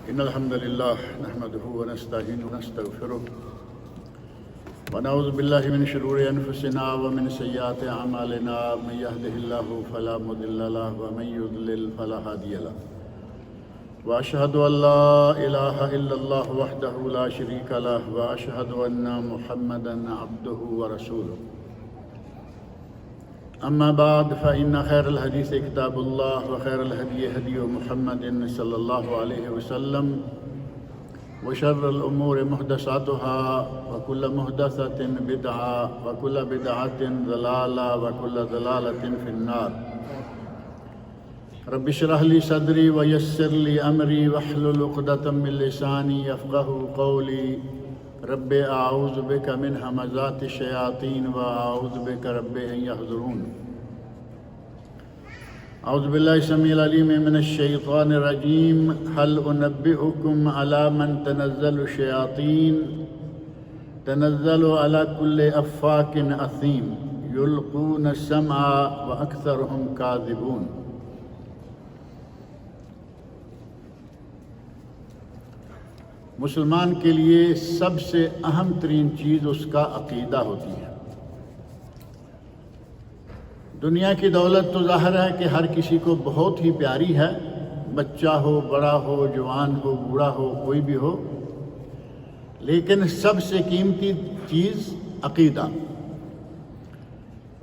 إن الحمد لله نحمده ونستعينه ونستغفره ونعوذ بالله من شرور أنفسنا ومن سيئات أعمالنا من يهده الله فلا مضل له ومن يضلل فلا هادي له وأشهد أن لا إله إلا الله وحده لا شريك له وأشهد أن محمدا عبده ورسوله أما بعد فإن خير الحديث كتاب الله وخير الهدي هدي محمد صلى الله عليه وسلم وشر الأمور محدثاتها وكل محدثة بدعة وكل بدعة ضلالة وكل ضلالة في النار رب اشرح لي صدري ويسر لي أمري واحلل عقدة من لساني يفقهوا قولي رب اعوذ بك من همزات الشياطين واعوذ بك رب ان يحضرون اعوذ بالله السميع العليم من الشيطان الرجيم هل انبئكم على من تنزل الشياطين تنزل على كل افاك اثيم يلقون السمع واكثرهم كاذبون. مسلمان کے لیے سب سے اہم ترین چیز اس کا عقیدہ ہوتی ہے. دنیا کی دولت تو ظاہر ہے کہ ہر کسی کو بہت ہی پیاری ہے، بچہ ہو، بڑا ہو، جوان ہو، بوڑھا ہو، کوئی بھی ہو، لیکن سب سے قیمتی چیز عقیدہ،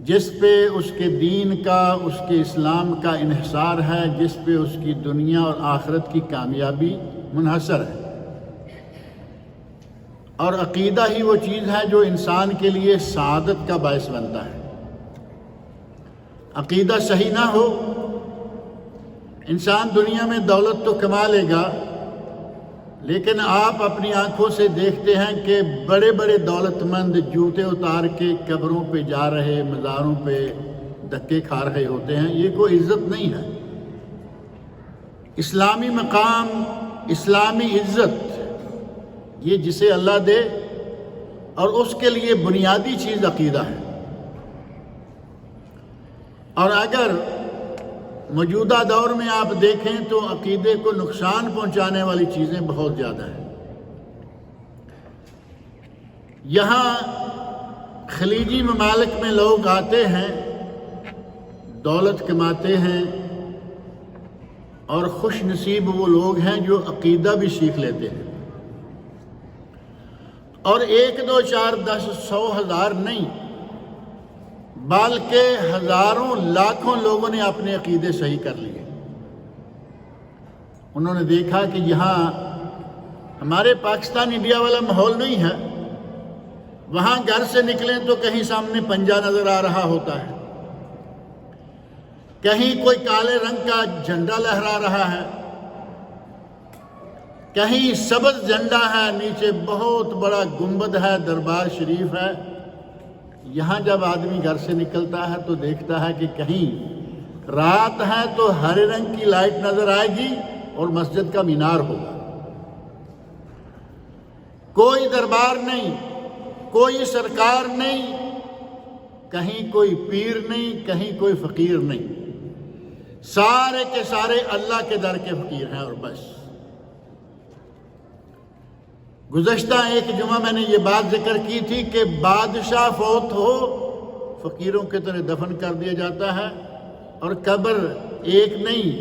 جس پہ اس کے دین کا، اس کے اسلام کا انحصار ہے، جس پہ اس کی دنیا اور آخرت کی کامیابی منحصر ہے. اور عقیدہ ہی وہ چیز ہے جو انسان کے لیے سعادت کا باعث بنتا ہے. عقیدہ صحیح نہ ہو، انسان دنیا میں دولت تو کما لے گا، لیکن آپ اپنی آنکھوں سے دیکھتے ہیں کہ بڑے بڑے دولت مند جوتے اتار کے قبروں پہ جا رہے، مزاروں پہ دھکے کھا رہے ہوتے ہیں. یہ کوئی عزت نہیں ہے. اسلامی مقام، اسلامی عزت، یہ جسے اللہ دے، اور اس کے لیے بنیادی چیز عقیدہ ہے. اور اگر موجودہ دور میں آپ دیکھیں تو عقیدے کو نقصان پہنچانے والی چیزیں بہت زیادہ ہیں. یہاں خلیجی ممالک میں لوگ آتے ہیں، دولت کماتے ہیں، اور خوش نصیب وہ لوگ ہیں جو عقیدہ بھی سیکھ لیتے ہیں. اور 1 2 4 10 100 1000 نہیں، بلکہ ہزاروں لاکھوں لوگوں نے اپنے عقیدے صحیح کر لیے. انہوں نے دیکھا کہ یہاں ہمارے پاکستان انڈیا والا ماحول نہیں ہے. وہاں گھر سے نکلیں تو کہیں سامنے پنجہ نظر آ رہا ہوتا ہے، کہیں کوئی کالے رنگ کا جھنڈا لہرا رہا ہے، کہیں سبز جھنڈا ہے، نیچے بہت بڑا گنبد ہے، دربار شریف ہے. یہاں جب آدمی گھر سے نکلتا ہے تو دیکھتا ہے کہ کہیں رات ہے تو ہرے رنگ کی لائٹ نظر آئے گی اور مسجد کا مینار ہوگا. کوئی دربار نہیں، کوئی سرکار نہیں، کہیں کوئی پیر نہیں، کہیں کوئی فقیر نہیں. سارے کے سارے اللہ کے در کے فقیر ہیں. اور بس گزشتہ ایک جمعہ میں نے یہ بات ذکر کی تھی کہ بادشاہ فوت ہو فقیروں کی طرح دفن کر دیا جاتا ہے، اور قبر ایک نہیں،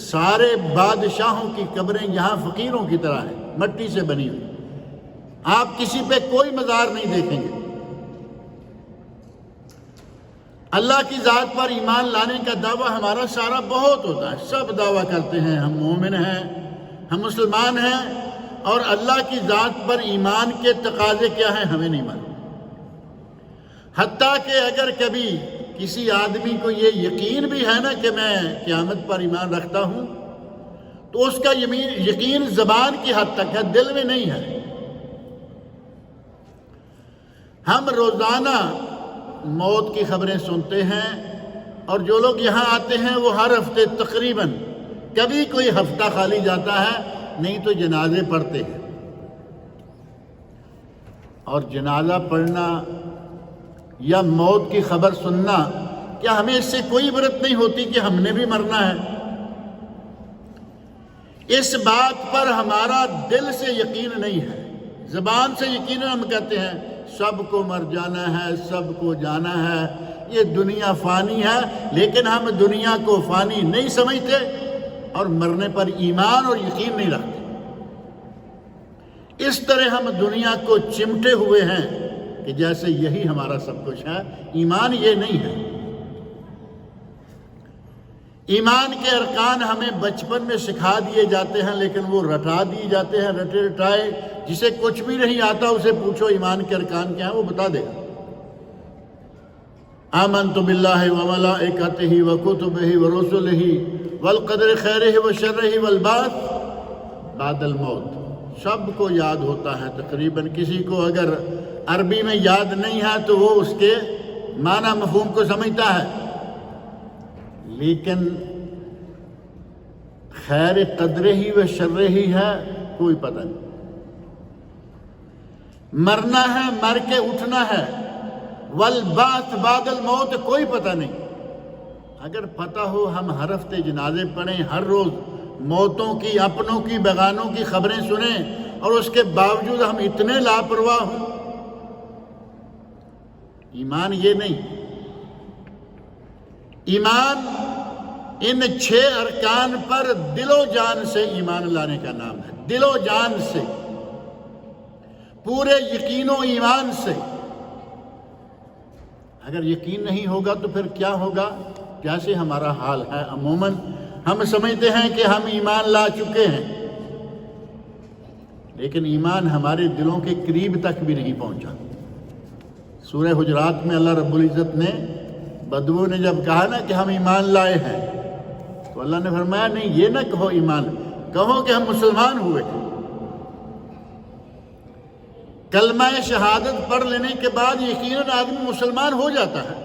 سارے بادشاہوں کی قبریں یہاں فقیروں کی طرح ہیں، مٹی سے بنی ہوئی. آپ کسی پہ کوئی مزار نہیں دیکھیں گے. اللہ کی ذات پر ایمان لانے کا دعویٰ ہمارا سارا بہت ہوتا ہے. سب دعویٰ کرتے ہیں ہم مومن ہیں، ہم مسلمان ہیں، اور اللہ کی ذات پر ایمان کے تقاضے کیا ہیں ہمیں نہیں معلوم. حتیٰ کہ اگر کبھی کسی آدمی کو یہ یقین بھی ہے نا کہ میں قیامت پر ایمان رکھتا ہوں، تو اس کا یقین زبان کی حد تک ہے، دل میں نہیں ہے. ہم روزانہ موت کی خبریں سنتے ہیں، اور جو لوگ یہاں آتے ہیں وہ ہر ہفتے تقریباً، کبھی کوئی ہفتہ خالی جاتا ہے، نہیں تو جنازے پڑھتے ہیں. اور جنازہ پڑھنا یا موت کی خبر سننا، کیا ہمیں اس سے کوئی عبرت نہیں ہوتی کہ ہم نے بھی مرنا ہے؟ اس بات پر ہمارا دل سے یقین نہیں ہے، زبان سے یقیناً ہم کہتے ہیں سب کو مر جانا ہے، سب کو جانا ہے، یہ دنیا فانی ہے، لیکن ہم دنیا کو فانی نہیں سمجھتے اور مرنے پر ایمان اور یقین نہیں رکھتے۔ اس طرح ہم دنیا کو چمٹے ہوئے ہیں کہ جیسے یہی ہمارا سب کچھ ہے۔ ایمان یہ نہیں ہے۔ ایمان کے ارکان ہمیں بچپن میں سکھا دیے جاتے ہیں، لیکن وہ رٹا دیے جاتے ہیں، رٹے رٹائے۔ جسے کچھ بھی نہیں آتا اسے پوچھو ایمان کے ارکان کیا ہیں، وہ بتا دے گا۔ آمنت باللہ وملائکتہ وکتبہ ورسلہ والقدر خیرہ وشرہ والبعث بعد الموت۔ سب کو یاد ہوتا ہے تقریباً، کسی کو اگر عربی میں یاد نہیں ہے تو وہ اس کے معنی مفہوم کو سمجھتا ہے، لیکن خیر قدر ہی و شر ہی ہے کوئی پتہ نہیں۔ مرنا ہے، مر کے اٹھنا ہے، والبعث بعد الموت کوئی پتہ نہیں۔ اگر پتہ ہو ہم ہر ہفتے جنازے پڑھیں، ہر روز موتوں کی، اپنوں کی، بیگانوں کی خبریں سنیں، اور اس کے باوجود ہم اتنے لاپرواہ ہوں۔ ایمان یہ نہیں۔ ایمان ان 6 ارکان پر دل و جان سے ایمان لانے کا نام ہے، دل و جان سے، پورے یقین و ایمان سے۔ اگر یقین نہیں ہوگا تو پھر کیا ہوگا؟ جیسے ہمارا حال ہے عموماً ہم سمجھتے ہیں کہ ہم ایمان لا چکے ہیں، لیکن ایمان ہمارے دلوں کے قریب تک بھی نہیں پہنچا۔ سورہ حجرات میں اللہ رب العزت نے بدو نے جب کہا نا کہ ہم ایمان لائے ہیں، تو اللہ نے فرمایا نہیں، یہ نہ کہو ایمان، کہو کہ ہم مسلمان ہوئے۔ کلمہ شہادت پڑھ لینے کے بعد یقیناً آدمی مسلمان ہو جاتا ہے،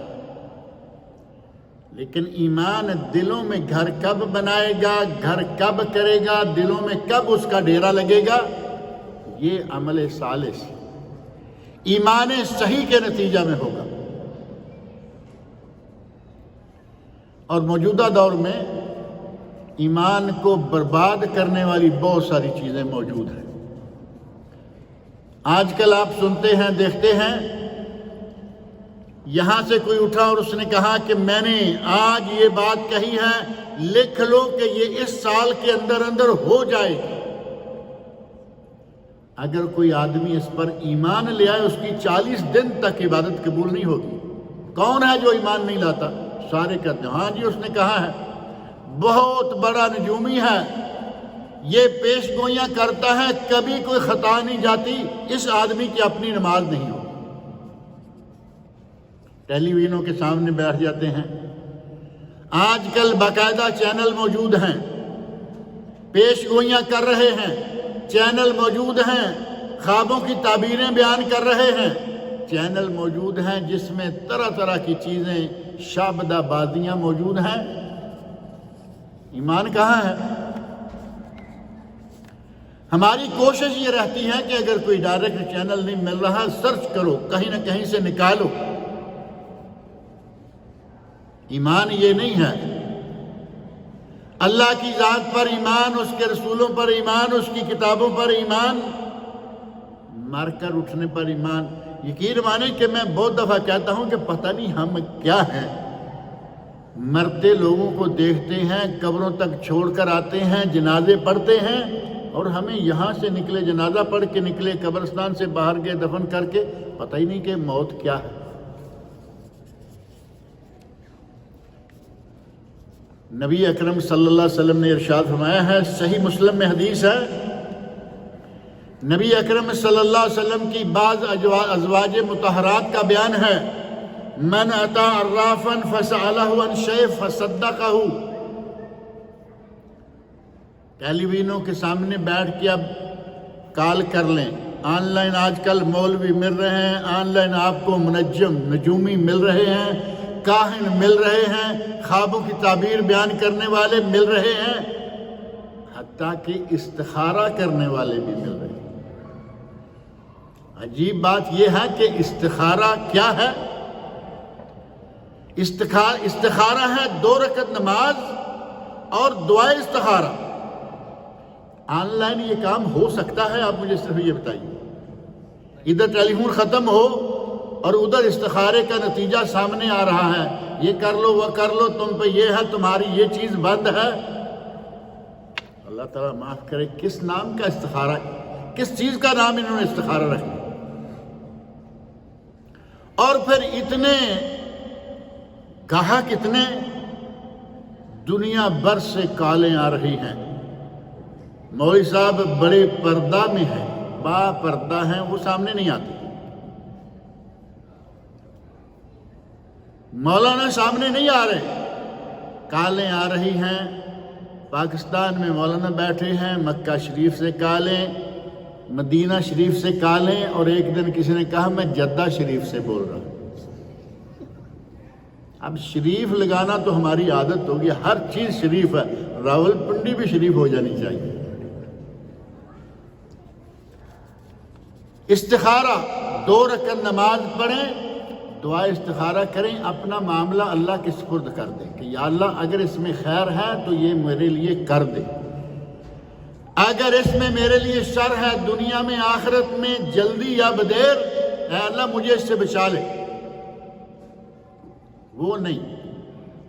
لیکن ایمان دلوں میں گھر کب بنائے گا، گھر کب کرے گا، دلوں میں کب اس کا ڈیرا لگے گا، یہ عمل صالح ایمان صحیح کے نتیجہ میں ہوگا۔ اور موجودہ دور میں ایمان کو برباد کرنے والی بہت ساری چیزیں موجود ہیں۔ آج کل آپ سنتے ہیں، دیکھتے ہیں، یہاں سے کوئی اٹھا اور اس نے کہا کہ میں نے آج یہ بات کہی ہے، لکھ لو کہ یہ اس سال کے اندر اندر ہو جائے گی۔ اگر کوئی آدمی اس پر ایمان لے آئے، اس کی 40 دن تک عبادت قبول نہیں ہوگی۔ کون ہے جو ایمان نہیں لاتا؟ سارے کہتے ہیں ہاں جی اس نے کہا ہے، بہت بڑا نجومی ہے، یہ پیش گوئیاں کرتا ہے، کبھی کوئی خطا نہیں جاتی، اس آدمی کی اپنی نماز نہیں ہوتی۔ ٹیلی ویژنوں کے سامنے بیٹھ جاتے ہیں۔ آج کل باقاعدہ چینل موجود ہیں، پیش گوئیاں کر رہے ہیں، چینل موجود ہیں، خوابوں کی تعبیریں بیان کر رہے ہیں، چینل موجود ہیں جس میں طرح طرح کی چیزیں، شعبدہ بازیاں موجود ہیں۔ ایمان کہاں ہے؟ ہماری کوشش یہ رہتی ہے کہ اگر کوئی ڈائریکٹ چینل نہیں مل رہا، سرچ کرو، کہیں نہ کہیں سے نکالو۔ ایمان یہ نہیں ہے۔ اللہ کی ذات پر ایمان، اس کے رسولوں پر ایمان، اس کی کتابوں پر ایمان، مر کر اٹھنے پر ایمان۔ یقین مانے کہ میں بہت دفعہ کہتا ہوں کہ پتہ نہیں ہم کیا ہیں۔ مرتے لوگوں کو دیکھتے ہیں، قبروں تک چھوڑ کر آتے ہیں، جنازے پڑھتے ہیں، اور ہمیں یہاں سے نکلے، جنازہ پڑھ کے نکلے، قبرستان سے باہر گئے دفن کر کے، پتہ ہی نہیں کہ موت کیا ہے۔ نبی اکرم صلی اللہ علیہ وسلم نے ارشاد فرمایا ہے، صحیح مسلم میں حدیث ہے، نبی اکرم صلی اللہ علیہ وسلم کی بعض ازواج مطہرات کا بیان ہے، من اتی عرافا فسألہ عن شیء فصدقہ۔ ٹیلی ویژنوں کے سامنے بیٹھ کے اب کال کر لیں، آن لائن آج کل مولوی مل رہے ہیں، آن لائن آپ کو منجم، نجومی مل رہے ہیں، کاہن مل رہے ہیں، خوابوں کی تعبیر بیان کرنے والے مل رہے ہیں، حتیٰ کہ استخارہ کرنے والے بھی مل رہے ہیں۔ عجیب بات یہ ہے کہ استخارہ کیا ہے؟ استخارہ ہے 2 رکعت نماز اور دعائے استخارہ۔ آن لائن یہ کام ہو سکتا ہے؟ آپ مجھے صرف یہ بتائیے. ادھر ٹیلی فون ختم ہو اور ادھر استخارے کا نتیجہ سامنے آ رہا ہے، یہ کر لو وہ کر لو، تم پہ یہ ہے، تمہاری یہ چیز بند ہے. اللہ تعالیٰ معاف کرے، کس نام کا استخارہ، کس چیز کا نام انہوں نے استخارہ رکھا؟ اور پھر اتنے گاہک، اتنے دنیا بھر سے کالیں آ رہی ہیں. مولوی صاحب بڑے پردہ میں ہیں، با پردہ ہیں، وہ سامنے نہیں آتے. مولانا سامنے نہیں آ رہے، کالیں آ رہی ہیں. پاکستان میں مولانا بیٹھے ہیں، مکہ شریف سے کالیں، مدینہ شریف سے کالیں، اور ایک دن کسی نے کہا میں جدہ شریف سے بول رہا ہوں. اب شریف لگانا تو ہماری عادت ہوگی، ہر چیز شریف ہے، راول پنڈی بھی شریف ہو جانی چاہیے. استخارہ 2 رکعت نماز پڑھیں، دعا استخارہ کریں، اپنا معاملہ اللہ کے سپرد کر دیں کہ یا اللہ اگر اس میں خیر ہے تو یہ میرے لیے کر دے، اگر اس میں میرے لیے شر ہے دنیا میں آخرت میں جلدی یا بدیر، اے اللہ مجھے اس سے بچا لے. وہ نہیں،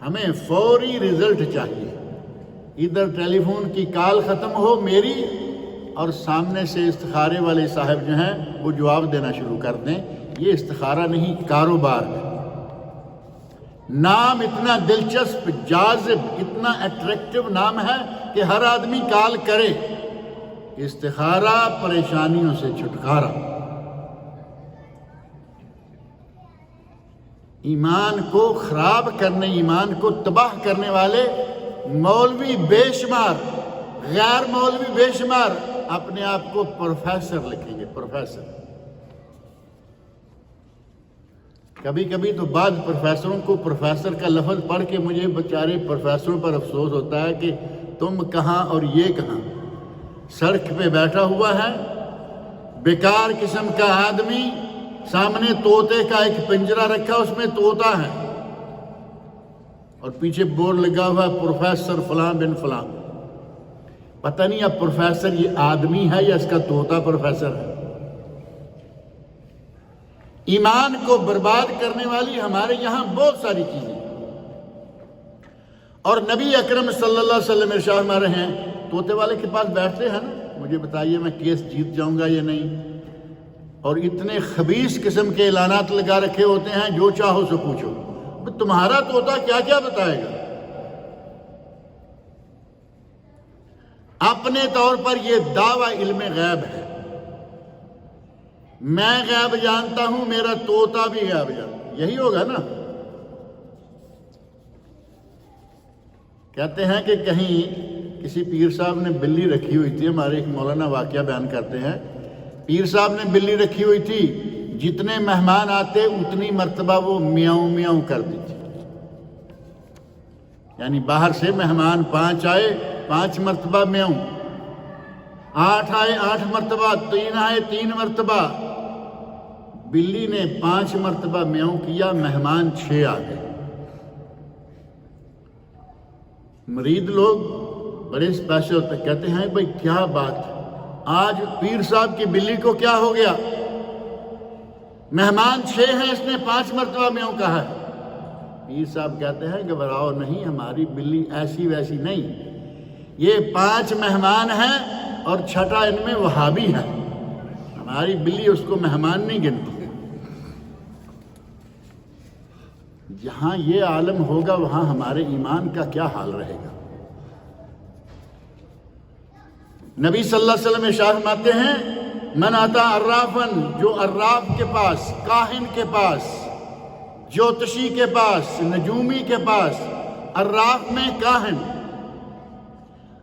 ہمیں فوری رزلٹ چاہیے. ادھر ٹیلی فون کی کال ختم ہو میری، اور سامنے سے استخارے والے صاحب جو ہیں وہ جواب دینا شروع کر دیں. یہ استخارہ نہیں، کاروبار ہے. نام اتنا دلچسپ، جاذب، اتنا اٹریکٹیو نام ہے کہ ہر آدمی کال کرے. استخارہ پریشانیوں سے چھٹکارا. ایمان کو خراب کرنے، ایمان کو تباہ کرنے والے مولوی بے شمار، غیر مولوی بے شمار اپنے آپ کو پروفیسر لکھیں گے، پروفیسر. کبھی کبھی تو بعض پروفیسروں کو پروفیسر کا لفظ پڑھ کے مجھے بیچارے پروفیسروں پر افسوس ہوتا ہے کہ تم کہاں اور یہ کہاں. سڑک پہ بیٹھا ہوا ہے بیکار قسم کا آدمی، سامنے طوطے کا ایک پنجرہ رکھا، اس میں طوطا ہے، اور پیچھے بورڈ لگا ہوا ہے پروفیسر فلاں بن فلاں. پتہ نہیں اب پروفیسر یہ آدمی ہے یا اس کا طوطا پروفیسر ہے. ایمان کو برباد کرنے والی ہمارے یہاں بہت ساری چیزیں، اور نبی اکرم صلی اللہ علیہ وسلم ارشاد فرما رہے ہیں طوطے والے کے پاس بیٹھتے ہیں نا، مجھے بتائیے میں کیس جیت جاؤں گا یا نہیں. اور اتنے خبیث قسم کے اعلانات لگا رکھے ہوتے ہیں، جو چاہو سو پوچھو. تمہارا طوطا کیا کیا بتائے گا؟ اپنے طور پر یہ دعویٰ علم غیب ہے، میں غیب جانتا ہوں، میرا طوطا بھی غیب جانتا. یہی ہوگا نا. کہتے ہیں کہ کہیں کسی پیر صاحب نے بلی رکھی ہوئی تھی، ہمارے ایک مولانا واقعہ بیان کرتے ہیں، پیر صاحب نے بلی رکھی ہوئی تھی، جتنے مہمان آتے اتنی مرتبہ وہ میاؤں میاؤں کر دی تھی. یعنی باہر سے مہمان 5 آئے 5 مرتبہ میاؤں، 8 آئے 8 مرتبہ، 3 آئے 3 مرتبہ. بلی نے 5 مرتبہ میاؤں کیا، مہمان 6 آ گئے. مرید لوگ بڑے اسپیشل ہوتے، کہتے ہیں بھائی کیا بات ہے، آج پیر صاحب کی بلی کو کیا ہو گیا؟ مہمان 6 ہیں، اس نے 5 مرتبہ میاؤں کہا ہے. پیر صاحب کہتے ہیں گھبراؤ نہیں، ہماری بلی ایسی ویسی نہیں، یہ 5 مہمان ہیں اور 6واں ان میں وہابی ہے، ہماری بلی اس کو مہمان نہیں گنتی. جہاں یہ عالم ہوگا وہاں ہمارے ایمان کا کیا حال رہے گا؟ نبی صلی اللہ علیہ وسلم ارشاد فرماتے ہیں من اتا عرافن، جو عراف کے پاس، کاہن کے پاس، جوتشی کے پاس، نجومی کے پاس. عراف میں کاہن،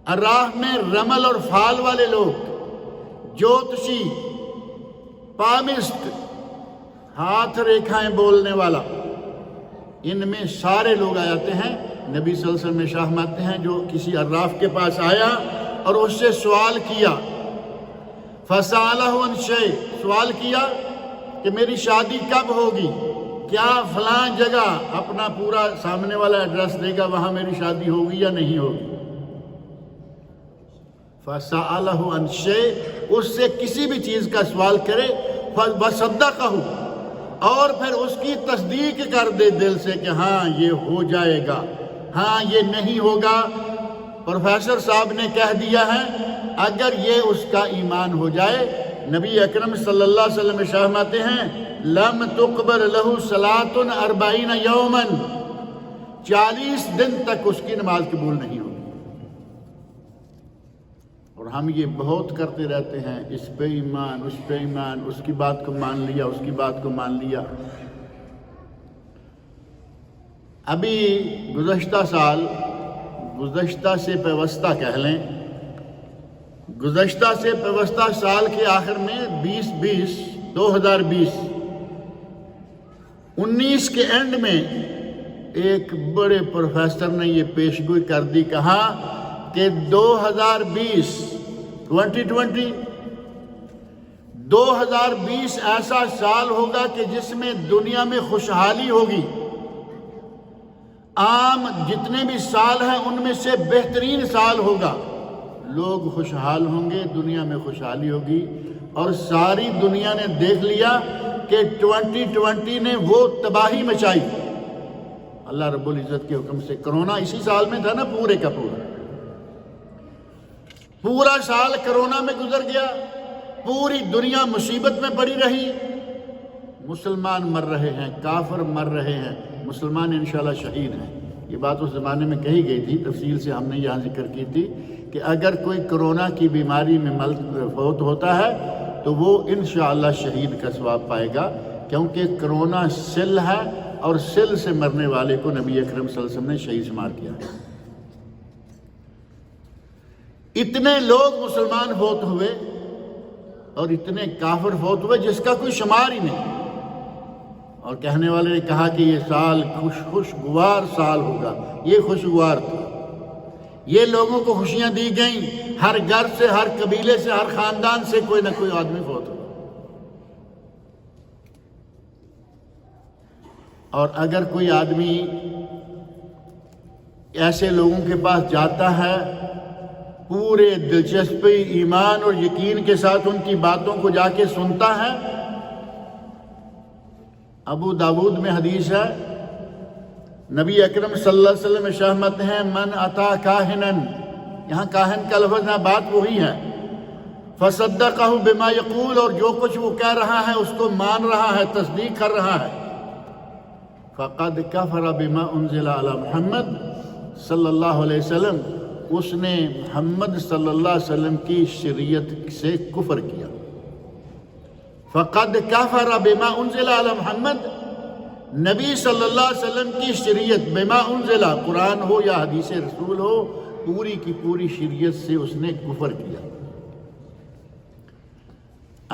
عراف میں رمل اور فال والے لوگ، جوتشی، پامسٹ، ہاتھ ریکھائیں بولنے والا، ان میں سارے لوگ آ جاتے ہیں. نبی صلی اللہ علیہ وسلم ارشاد فرماتے ہیں جو کسی عراف کے پاس آیا اور اس سے سوال کیا، فَسَأَلَهُ عَنْ شَيْءٍ، سوال کیا کہ میری شادی کب ہوگی، کیا فلاں جگہ، اپنا پورا سامنے والا ایڈریس دے گا وہاں میری شادی ہوگی یا نہیں ہوگی. فَسَأَلَهُ عَنْ شَيْءٍ، اس سے کسی بھی چیز کا سوال کرے، وَصَدَّقَهُ، اور پھر اس کی تصدیق کر دے دل سے کہ ہاں یہ ہو جائے گا، ہاں یہ نہیں ہوگا۔ پروفیسر صاحب نے کہہ دیا ہے اگر یہ اس کا ایمان ہو جائے، نبی اکرم صلی اللہ علیہ وسلم ارشاد فرماتے ہیں لَمْ تُقْبَلْ لَهُ صَلَاةٌ 40 يَوْمًا، 40 دن تک اس کی نماز قبول نہیں ہوگی۔ اور ہم یہ بہت کرتے رہتے ہیں، اس پہ ایمان، اس پہ ایمان، اس کی بات کو مان لیا، اس کی بات کو مان لیا۔ ابھی گزشتہ سال، گزشتہ سے پیوستہ کہہ لیں، گزشتہ سے پیوستہ سال کے آخر میں 2020 19 کے اینڈ میں ایک بڑے پروفیسر نے یہ پیشگوئی کر دی، کہا کہ 2020 ایسا سال ہوگا کہ جس میں دنیا میں خوشحالی ہوگی، عام جتنے بھی سال ہیں ان میں سے بہترین سال ہوگا، لوگ خوشحال ہوں گے، دنیا میں خوشحالی ہوگی۔ اور ساری دنیا نے دیکھ لیا کہ 2020 نے وہ تباہی مچائی اللہ رب العزت کے حکم سے۔ کرونا اسی سال میں تھا نا، پورے کا پورا سال کرونا میں گزر گیا، پوری دنیا مصیبت میں پڑی رہی، مسلمان مر رہے ہیں، کافر مر رہے ہیں، مسلمان انشاءاللہ شہید ہیں۔ یہ بات اس زمانے میں کہی گئی تھی، تفصیل سے ہم نے یہاں ذکر کی تھی کہ اگر کوئی کرونا کی بیماری میں فوت ہوتا ہے تو وہ انشاءاللہ شہید کا ثواب پائے گا، کیونکہ کرونا سل ہے، اور سل سے مرنے والے کو نبی اکرم صلی اللہ علیہ وسلم نے شہید شمار کیا ہے۔ اتنے لوگ مسلمان فوت ہوئے اور اتنے کافر فوت ہوئے جس کا کوئی شمار ہی نہیں، اور کہنے والے نے کہا کہ یہ سال خوشگوار سال ہوگا۔ یہ خوشگوار تھا، یہ لوگوں کو خوشیاں دی گئیں، ہر گھر سے، ہر قبیلے سے، ہر خاندان سے کوئی نہ کوئی آدمی فوت ہوا۔ اور اگر کوئی آدمی ایسے لوگوں کے پاس جاتا ہے، پورے دلچسپی، ایمان اور یقین کے ساتھ ان کی باتوں کو جا کے سنتا ہے، ابو داود میں حدیث ہے، نبی اکرم صلی اللہ علیہ وسلم ارشاد فرماتے ہیں من اتا کاہنن، یہاں کاہن کا لفظ ہے، بات وہی ہے، فصدقہ بما یقول، اور جو کچھ وہ کہہ رہا ہے اس کو مان رہا ہے، تصدیق کر رہا ہے، فقد کفر بما انزل علی محمد صلی اللہ علیہ وسلم، اس نے محمد صلی اللہ علیہ وسلم کی شریعت سے کفر کیا۔ فقد کفر بما انزل علی محمد، نبی صلی اللہ علیہ وسلم کی شریعت، بما انزل، قرآن ہو یا حدیث رسول ہو، پوری کی پوری شریعت سے اس نے کفر کیا۔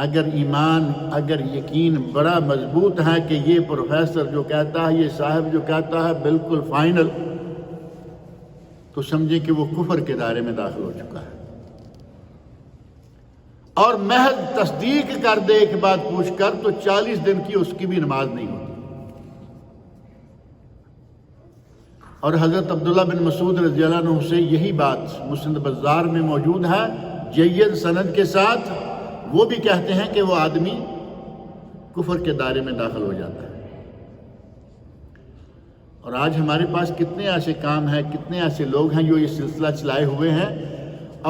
اگر ایمان، اگر یقین بڑا مضبوط ہے کہ یہ پروفیسر جو کہتا ہے، یہ صاحب جو کہتا ہے بالکل فائنل، تو سمجھیں کہ وہ کفر کے دائرے میں داخل ہو چکا ہے، اور محض تصدیق کر دے ایک بات پوچھ کر تو 40 دن کی اس کی بھی نماز نہیں ہوتی۔ اور حضرت عبداللہ بن مسعود رضی اللہ عنہ سے یہی بات مسند بزار میں موجود ہے، جید سند کے ساتھ، وہ بھی کہتے ہیں کہ وہ آدمی کفر کے دائرے میں داخل ہو جاتا ہے۔ اور آج ہمارے پاس کتنے ایسے کام ہیں، کتنے ایسے لوگ ہیں جو یہ سلسلہ چلائے ہوئے ہیں،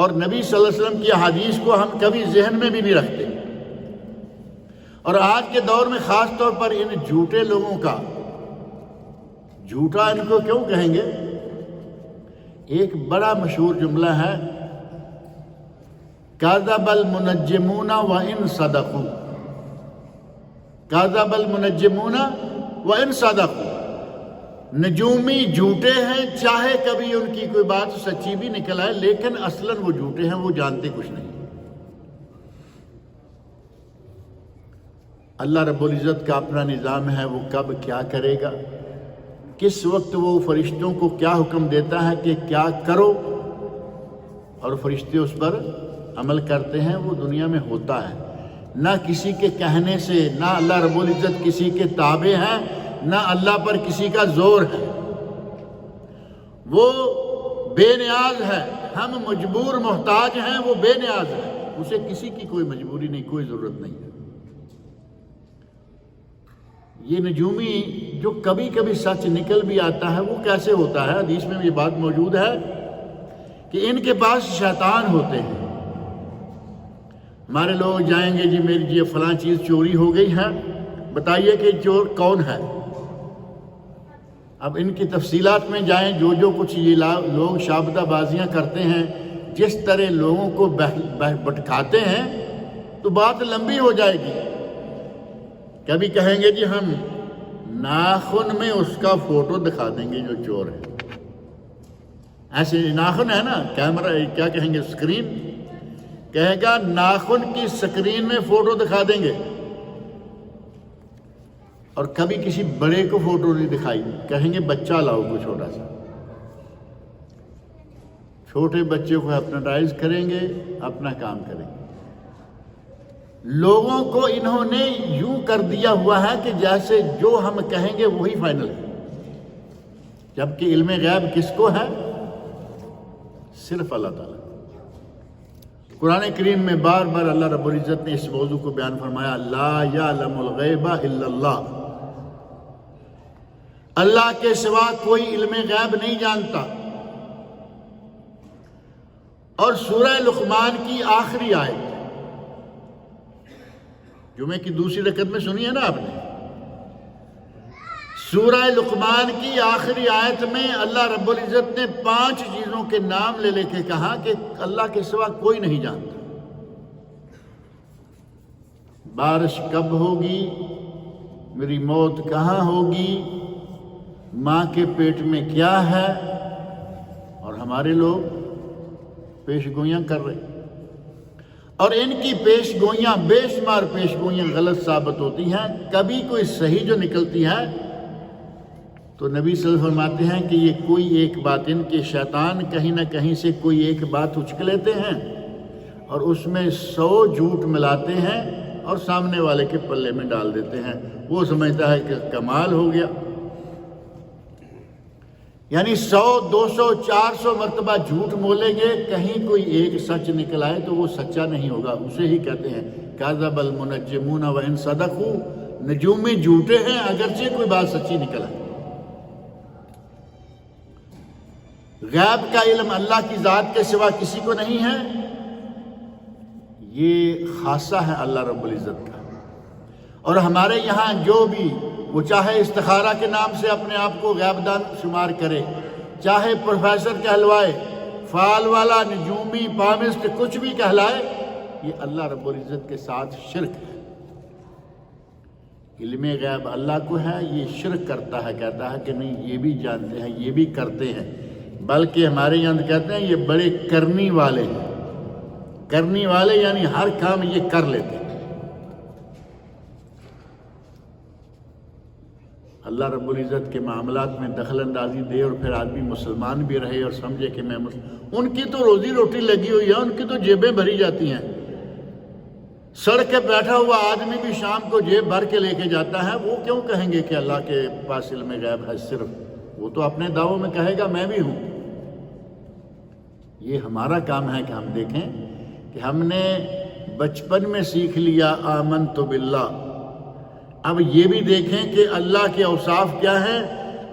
اور نبی صلی اللہ علیہ وسلم کی احادیث کو ہم کبھی ذہن میں بھی نہیں رکھتے۔ اور آج کے دور میں خاص طور پر ان جھوٹے لوگوں کا، جھوٹا ان کو کیوں کہیں گے، ایک بڑا مشہور جملہ ہے، کذب المنجمون وان صدقوا، کذب المنجمون وان صدقوا، نجومی جھوٹے ہیں، چاہے کبھی ان کی کوئی بات سچی بھی نکل آئے، لیکن اصلاً وہ جھوٹے ہیں، وہ جانتے کچھ نہیں۔ اللہ رب العزت کا اپنا نظام ہے، وہ کب کیا کرے گا، کس وقت وہ فرشتوں کو کیا حکم دیتا ہے کہ کیا کرو، اور فرشتے اس پر عمل کرتے ہیں، وہ دنیا میں ہوتا ہے۔ نہ کسی کے کہنے سے، نہ اللہ رب العزت کسی کے تابع ہیں، نہ اللہ پر کسی کا زور ہے۔ وہ بے نیاز ہے، ہم مجبور محتاج ہیں، وہ بے نیاز ہے، اسے کسی کی کوئی مجبوری نہیں، کوئی ضرورت نہیں ہے۔ یہ نجومی جو کبھی کبھی سچ نکل بھی آتا ہے، وہ کیسے ہوتا ہے؟ حدیث میں یہ بات موجود ہے کہ ان کے پاس شیطان ہوتے ہیں۔ ہمارے لوگ جائیں گے، جی میری جی فلاں چیز چوری ہو گئی ہے، بتائیے کہ چور کون ہے؟ اب ان کی تفصیلات میں جائیں، جو کچھ یہ لوگ شابدہ بازیاں کرتے ہیں، جس طرح لوگوں کو بھٹکاتے ہیں، تو بات لمبی ہو جائے گی۔ کبھی کہیں گے جی ہم ناخن میں اس کا فوٹو دکھا دیں گے جو چور ہے، ایسے ناخن ہے نا، کیمرہ کیا کہیں گے، اسکرین، کہے گا ناخن کی سکرین میں فوٹو دکھا دیں گے۔ اور کبھی کسی بڑے کو فوٹو نہیں دکھائی، کہیں گے بچہ لاؤ کو چھوٹا سا، چھوٹے بچے کو ہپنوٹائز کریں گے، اپنا کام کریں گے۔ لوگوں کو انہوں نے یوں کر دیا ہوا ہے کہ جیسے جو ہم کہیں گے وہی فائنل ہے، جبکہ علم غیب کس کو ہے؟ صرف اللہ تعالیٰ۔ قرآن کریم میں بار بار اللہ رب العزت نے اس موضوع کو بیان فرمایا، لا یعلم الغیب الا اللہ، اللہ کے سوا کوئی علم غیب نہیں جانتا۔ اور سورہ لقمان کی آخری آیت، جمعے کی دوسری رکعت میں سنی ہے نا آپ نے، سورہ لقمان کی آخری آیت میں اللہ رب العزت نے 5 چیزوں کے نام لے کے کہا کہ اللہ کے سوا کوئی نہیں جانتا۔ بارش کب ہوگی، میری موت کہاں ہوگی، ماں کے پیٹ میں کیا ہے، اور ہمارے لوگ پیش گوئیاں کر رہے، اور ان کی پیش گوئیاں، بے شمار پیش گوئیاں غلط ثابت ہوتی ہیں، کبھی کوئی صحیح جو نکلتی ہے تو نبی صلی اللہ علیہ وسلم فرماتے ہیں کہ یہ کوئی ایک بات، ان کے شیطان کہیں نہ کہیں سے کوئی ایک بات اچک لیتے ہیں اور اس میں 100 جھوٹ ملاتے ہیں اور سامنے والے کے پلے میں ڈال دیتے ہیں، وہ سمجھتا ہے کہ کمال ہو گیا۔ یعنی 100 200 400 مرتبہ جھوٹ بولیں گے، کہیں کوئی ایک سچ نکل آئے تو وہ سچا نہیں ہوگا، اسے ہی کہتے ہیں کاذب المنجمون وان صدقوا، نجومی جھوٹے ہیں اگرچہ کوئی بات سچی نکل آئے۔ غیب کا علم اللہ کی ذات کے سوا کسی کو نہیں ہے، یہ خاصہ ہے اللہ رب العزت کا۔ اور ہمارے یہاں جو بھی، وہ چاہے استخارہ کے نام سے اپنے آپ کو غیب دان شمار کرے، چاہے پروفیسر کہلوائے، فال والا، نجومی، پامسٹ، کچھ بھی کہلائے، یہ اللہ رب العزت کے ساتھ شرک ہے۔ علم غیب اللہ کو ہے، یہ شرک کرتا ہے، کہتا ہے کہ نہیں یہ بھی جانتے ہیں، یہ بھی کرتے ہیں، بلکہ ہمارے یہاں کہتے ہیں یہ بڑے کرنی والے ہیں۔ کرنی والے یعنی ہر کام یہ کر لیتے ہیں۔ اللہ رب العزت کے معاملات میں دخل اندازی دے اور پھر آدمی مسلمان بھی رہے اور سمجھے کہ میں ان کی تو روزی روٹی لگی ہوئی ہے، ان کی تو جیبیں بھری جاتی ہیں، سڑک پہ بیٹھا ہوا آدمی بھی شام کو جیب بھر کے لے کے جاتا ہے، وہ کیوں کہیں گے کہ اللہ کے پاس علم غیب ہے؟ صرف وہ تو اپنے دعووں میں کہے گا میں بھی ہوں۔ یہ ہمارا کام ہے کہ ہم دیکھیں کہ ہم نے بچپن میں سیکھ لیا آمنت باللہ، اب یہ بھی دیکھیں کہ اللہ کے اوصاف کیا ہیں،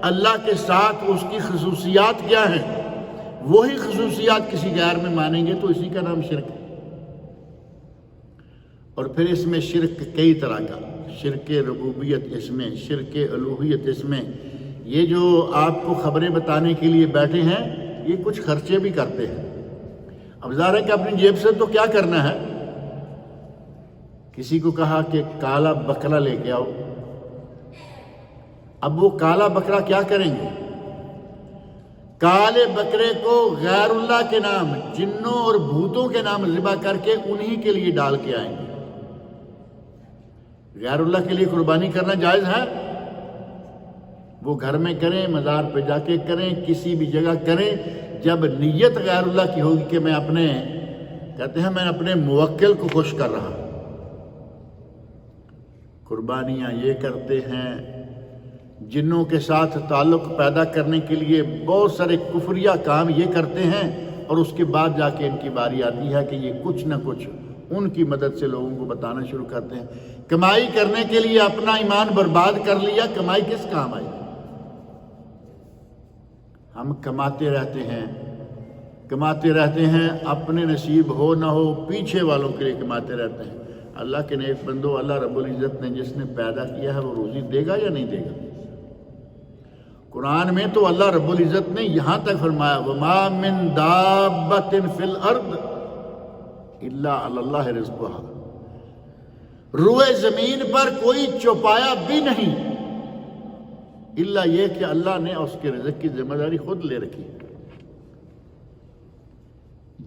اللہ کے ساتھ اس کی خصوصیات کیا ہیں، وہی خصوصیات کسی غیر میں مانیں گے تو اسی کا نام شرک ہے۔ اور پھر اس میں شرک کئی طرح کا، شرک ربوبیت اس میں، شرک الوہیت اس میں، یہ جو آپ کو خبریں بتانے کے لیے بیٹھے ہیں یہ کچھ خرچے بھی کرتے ہیں۔ اب ظاہر ہے کہ اپنی جیب سے تو کیا کرنا ہے، کسی کو کہا کہ کالا بکرا لے کے آؤ، اب وہ کالا بکرا کیا کریں گے؟ کالے بکرے کو غیر اللہ کے نام، جنوں اور بھوتوں کے نام ذبح کر کے انہی کے لیے ڈال کے آئیں گے۔ غیر اللہ کے لیے قربانی کرنا جائز ہے؟ وہ گھر میں کریں، مزار پہ جا کے کریں، کسی بھی جگہ کریں، جب نیت غیر اللہ کی ہوگی کہ میں اپنے، کہتے ہیں میں اپنے موکل کو خوش کر رہا ہوں۔ قربانیاں یہ کرتے ہیں، جنوں کے ساتھ تعلق پیدا کرنے کے لیے بہت سارے کفریہ کام یہ کرتے ہیں، اور اس کے بعد جا کے ان کی باری آتی ہے کہ یہ کچھ نہ کچھ ان کی مدد سے لوگوں کو بتانا شروع کرتے ہیں۔ کمائی کرنے کے لیے اپنا ایمان برباد کر لیا، کمائی کس کام آئی؟ ہم کماتے رہتے ہیں، اپنے نصیب ہو نہ ہو پیچھے والوں کے لیے کماتے رہتے ہیں۔ اللہ کے نیک بندو، اللہ رب العزت نے جس نے پیدا کیا ہے وہ روزی دے گا یا نہیں دے گا؟ قرآن میں تو اللہ رب العزت نے یہاں تک فرمایا وَمَا مِن دَابَّةٍ فِي الْأَرْضِ إِلَّا عَلَى اللَّهِ رِزْقُهَا، روئے زمین پر کوئی چوپایا بھی نہیں الا یہ کہ اللہ نے اس کے رزق کی ذمہ داری خود لے رکھی۔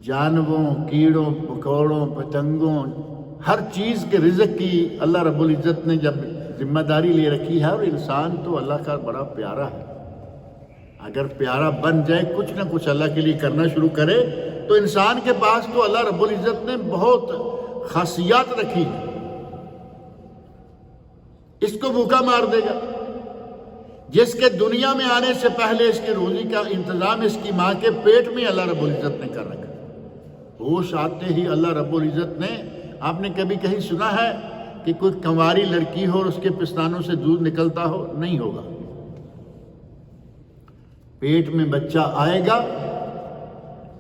جانوروں، کیڑوں، پکوڑوں، پتنگوں، ہر چیز کے رزق کی اللہ رب العزت نے جب ذمہ داری لے رکھی ہے، اور انسان تو اللہ کا بڑا پیارا ہے، اگر پیارا بن جائے، کچھ نہ کچھ اللہ کے لیے کرنا شروع کرے، تو انسان کے پاس تو اللہ رب العزت نے بہت خاصیات رکھی ہے۔ اس کو بھوکا مار دے گا، جس کے دنیا میں آنے سے پہلے اس کی روزی کا انتظام اس کی ماں کے پیٹ میں اللہ رب العزت نے کر رکھا۔ ہوش آتے ہی اللہ رب العزت نے، آپ نے کبھی کہیں سنا ہے کہ کوئی کنواری لڑکی ہو اور اس کے پستانوں سے دودھ نکلتا ہو؟ نہیں ہوگا۔ پیٹ میں بچہ آئے گا،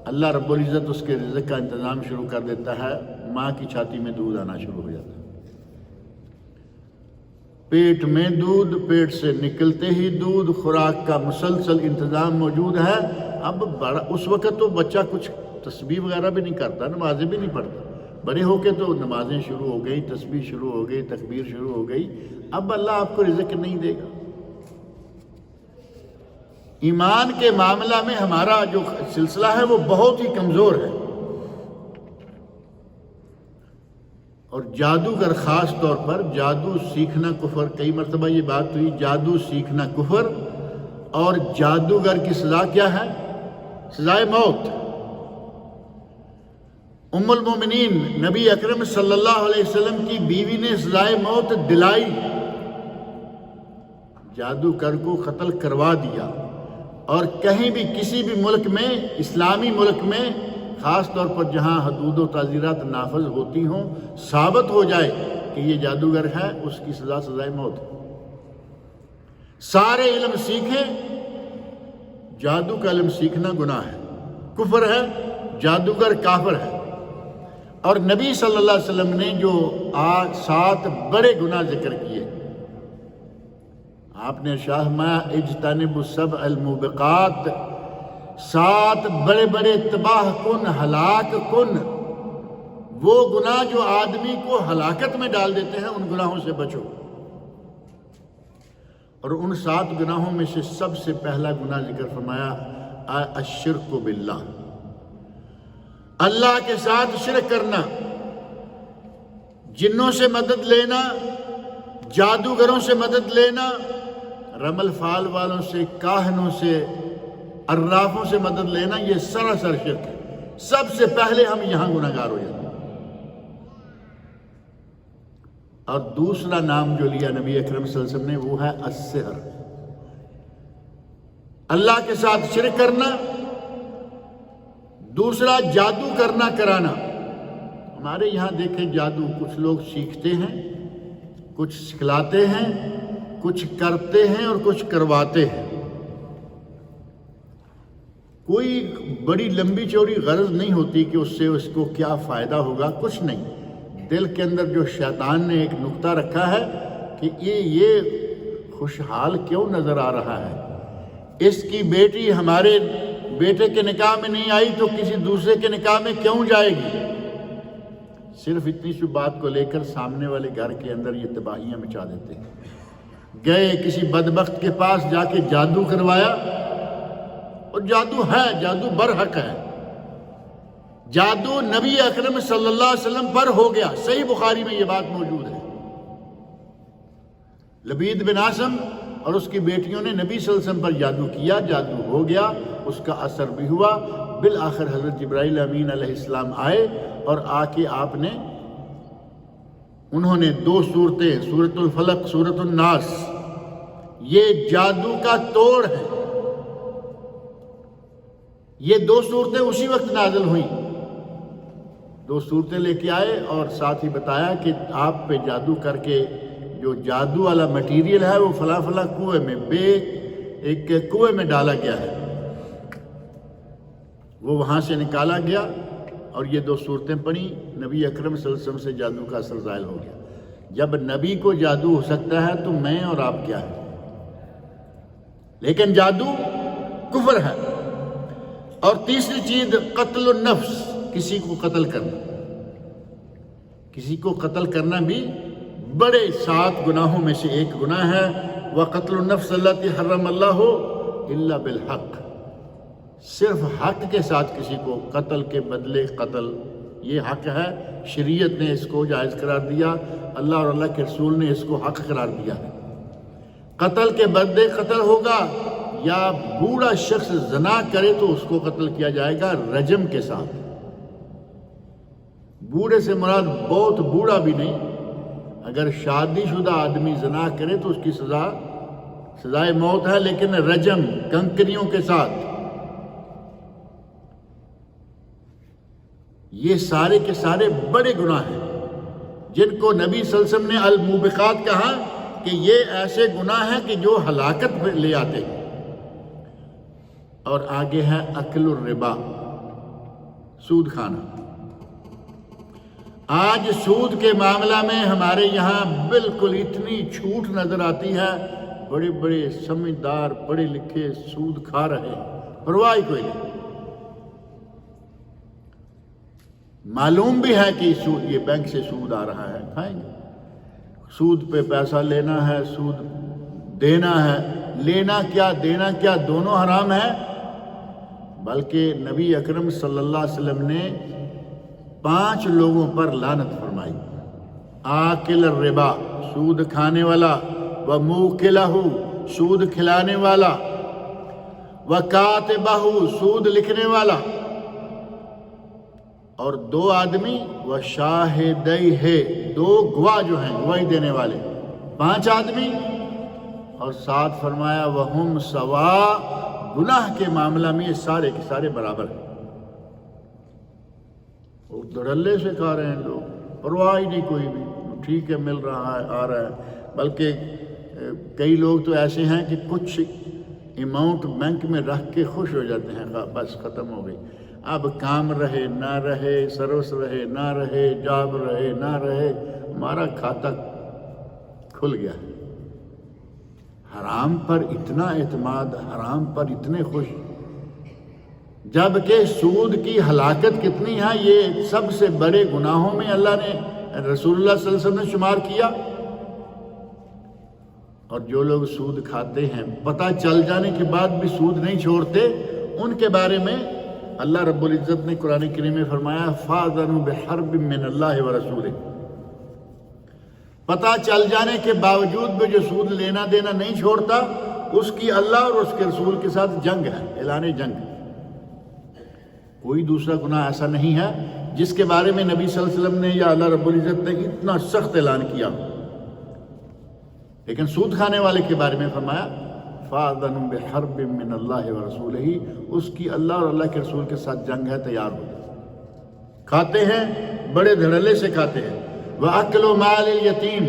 اللہ رب العزت اس کے رزق کا انتظام شروع کر دیتا ہے، ماں کی چھاتی میں دودھ آنا شروع ہو جاتا ہے۔ پیٹ میں دودھ، پیٹ سے نکلتے ہی دودھ، خوراک کا مسلسل انتظام موجود ہے۔ اب بڑا اس وقت تو بچہ کچھ تسبیح وغیرہ بھی نہیں کرتا، نمازیں بھی نہیں پڑھتا، بڑے ہو کے تو نمازیں شروع ہو گئی، تسبیح شروع ہو گئی، تکبیر شروع ہو گئی۔ اب اللہ آپ کو رزق نہیں دے گا۔ ایمان کے معاملہ میں ہمارا جو سلسلہ ہے وہ بہت ہی کمزور ہے، اور جادوگر خاص طور پر جادو سیکھنا کفر، کئی مرتبہ یہ بات ہوئی، جادو سیکھنا کفر، اور جادوگر کی سزا کیا ہے؟ سزائے موت۔ ام المومنین نبی اکرم صلی اللہ علیہ وسلم کی بیوی نے سزائے موت دلائی، جادوگر کو قتل کروا دیا، اور کہیں بھی کسی بھی ملک میں، اسلامی ملک میں خاص طور پر جہاں حدود و تعزیرات نافذ ہوتی ہوں، ثابت ہو جائے کہ یہ جادوگر ہے، اس کی سزا سزائے موت۔ سارے علم سیکھیں، جادو کا علم سیکھنا گناہ ہے، کفر ہے، جادوگر کافر ہے۔ اور نبی صلی اللہ علیہ وسلم نے جو 7 بڑے گناہ ذکر کیے، آپ نے ارشاد فرمایا اجتنبوا السبع الموبقات، 7 بڑے بڑے تباہ کن، ہلاک کن، وہ گناہ جو آدمی کو ہلاکت میں ڈال دیتے ہیں، ان گناہوں سے بچو۔ اور ان 7 گناہوں میں سے سب سے پہلا گناہ ذکر فرمایا الشرک باللہ، اللہ کے ساتھ شرک کرنا، جنوں سے مدد لینا، جادوگروں سے مدد لینا، رمل فال والوں سے، کاہنوں سے، عرافوں سے مدد لینا، یہ سراسر شرک ہے۔ سب سے پہلے ہم یہاں گناہگار ہو جاتے ہیں۔ اور دوسرا نام جو لیا نبی اکرم صلی اللہ علیہ وسلم نے وہ ہے السحر، اللہ کے ساتھ شرک کرنا۔ دوسرا جادو کرنا، کرانا۔ ہمارے یہاں دیکھیں جادو کچھ لوگ سیکھتے ہیں، کچھ سکھلاتے ہیں، کچھ کرتے ہیں اور کچھ کرواتے ہیں۔ کوئی بڑی لمبی چوڑی غرض نہیں ہوتی کہ اس سے اس کو کیا فائدہ ہوگا، کچھ نہیں۔ دل کے اندر جو شیطان نے ایک نقطہ رکھا ہے کہ یہ خوشحال کیوں نظر آ رہا ہے، اس کی بیٹی ہمارے بیٹے کے نکاح میں نہیں آئی تو کسی دوسرے کے نکاح میں کیوں جائے گی؟ صرف اتنی سی بات کو لے کر سامنے والے گھر کے اندر یہ تباہیاں مچا دیتے ہیں۔ گئے کسی بدبخت کے پاس، جا کے جادو کروایا، اور جادو ہے، جادو برحق ہے، جادو نبی اکرم صلی اللہ علیہ وسلم پر ہو گیا۔ صحیح بخاری میں یہ بات موجود ہے۔ لبید بن عاصم اور اس کی بیٹیوں نے نبی صلی اللہ علیہ وسلم پر جادو کیا، جادو ہو گیا، اس کا اثر بھی ہوا۔ بالآخر حضرت جبرائیل امین علیہ السلام آئے، اور آ کے انہوں نے 2 سورتیں، سورۃ الفلق، سورۃ الناس، یہ جادو کا توڑ ہے۔ یہ دو صورتیں اسی وقت نازل ہوئیں، دو صورتیں لے کے آئے اور ساتھ ہی بتایا کہ آپ پہ جادو کر کے جو جادو والا مٹیریل ہے وہ فلاں فلاں کنویں میں ایک کنویں میں ڈالا گیا ہے، وہ وہاں سے نکالا گیا اور یہ دو صورتیں پڑھی۔ نبی اکرم صلی اللہ علیہ وسلم سے جادو کا اثر زائل ہو گیا۔ جب نبی کو جادو ہو سکتا ہے تو میں اور آپ کیا ہے؟ لیکن جادو کفر ہے۔ اور تیسری چیز قتل النفس، کسی کو قتل کرنا، کسی کو قتل کرنا بھی بڑے 7 گناہوں میں سے ایک گناہ ہے۔ وَقَتْلُ النَّفْسِ الَّتِي حَرَّمَ اللَّهُ إِلَّا بِالْحَقِّ، صرف حق کے ساتھ کسی کو قتل کے بدلے قتل، یہ حق ہے۔ شریعت نے اس کو جائز قرار دیا، اللہ اور اللہ کے رسول نے اس کو حق قرار دیا ہے۔ قتل کے بدلے قتل ہوگا، یا بوڑھا شخص زنا کرے تو اس کو قتل کیا جائے گا رجم کے ساتھ۔ بوڑھے سے مراد بہت بوڑھا بھی نہیں، اگر شادی شدہ آدمی زنا کرے تو اس کی سزائے موت ہے، لیکن رجم کنکریوں کے ساتھ۔ یہ سارے کے سارے بڑے گناہ ہیں جن کو نبی صلی اللہ علیہ وسلم نے الموبقات کہا کہ یہ ایسے گناہ ہیں کہ جو ہلاکت پہ لے آتے ہیں۔ اور آگے ہے اکل الربا، سود کھانا۔ آج سود کے معاملہ میں ہمارے یہاں بالکل اتنی چھوٹ نظر آتی ہے، بڑے بڑے سمجھدار پڑھے لکھے سود کھا رہے ہیں، پرواہ کوئی نہیں۔ معلوم بھی ہے کہ یہ بینک سے سود آ رہا ہے، کھائیں گے۔ سود پہ پیسہ لینا ہے، سود دینا ہے، لینا کیا دینا کیا دونوں حرام ہے۔ بلکہ نبی اکرم صلی اللہ علیہ وسلم نے 5 لوگوں پر لعنت فرمائی۔ آکل الربا، سود کھانے والا، وموکلہ، سود کھلانے والا، وکاتبہ، سود لکھنے والا، اور 2 آدمی، وشاہدیہ، 2 گواہ جو ہیں گواہی دینے والے، 5 آدمی، اور ساتھ فرمایا وہم سوا، گناہ کے معاملہ میں یہ سارے کے سارے برابر ہیں۔ وہ دھڑلے سے کھا رہے ہیں لوگ، پرواہ ہی نہیں کوئی بھی، ٹھیک ہے مل رہا ہے آ رہا ہے۔ بلکہ کئی لوگ تو ایسے ہیں کہ کچھ اماؤنٹ بینک میں رکھ کے خوش ہو جاتے ہیں، بس ختم ہو گئی، اب کام رہے نہ رہے، سروس رہے نہ رہے، جاب رہے نہ رہے، ہمارا کھاتہ کھل گیا ہے۔ حرام پر اتنا اعتماد، حرام پر اتنے خوش، جبکہ سود کی ہلاکت کتنی ہے، یہ سب سے بڑے گناہوں میں اللہ نے، رسول اللہ صلی اللہ علیہ وسلم نے شمار کیا۔ اور جو لوگ سود کھاتے ہیں پتہ چل جانے کے بعد بھی سود نہیں چھوڑتے، ان کے بارے میں اللہ رب العزت نے قرآن کریم میں فرمایا فَأَذَنُوا بِحَرْبٍ مِّنَ اللَّهِ وَرَسُولِهِ، پتہ چل جانے کے باوجود بھی جو سود لینا دینا نہیں چھوڑتا، اس کی اللہ اور اس کے رسول کے ساتھ جنگ ہے، اعلان جنگ۔ کوئی دوسرا گناہ ایسا نہیں ہے جس کے بارے میں نبی صلی اللہ علیہ وسلم نے یا اللہ رب العزت نے اتنا سخت اعلان کیا، لیکن سود کھانے والے کے بارے میں فرمایا فَأَذَنُوا بِحَرْبٍ مِّنَ اللَّهِ وَرَسُولِهِ، اس کی اللہ اور اللہ کے رسول کے ساتھ جنگ ہے، تیار ہو جائے۔ کھاتے ہیں، بڑے دھڑلے سے کھاتے ہیں۔ وَأَكْلُ مَالِ الْيَتِيمِ،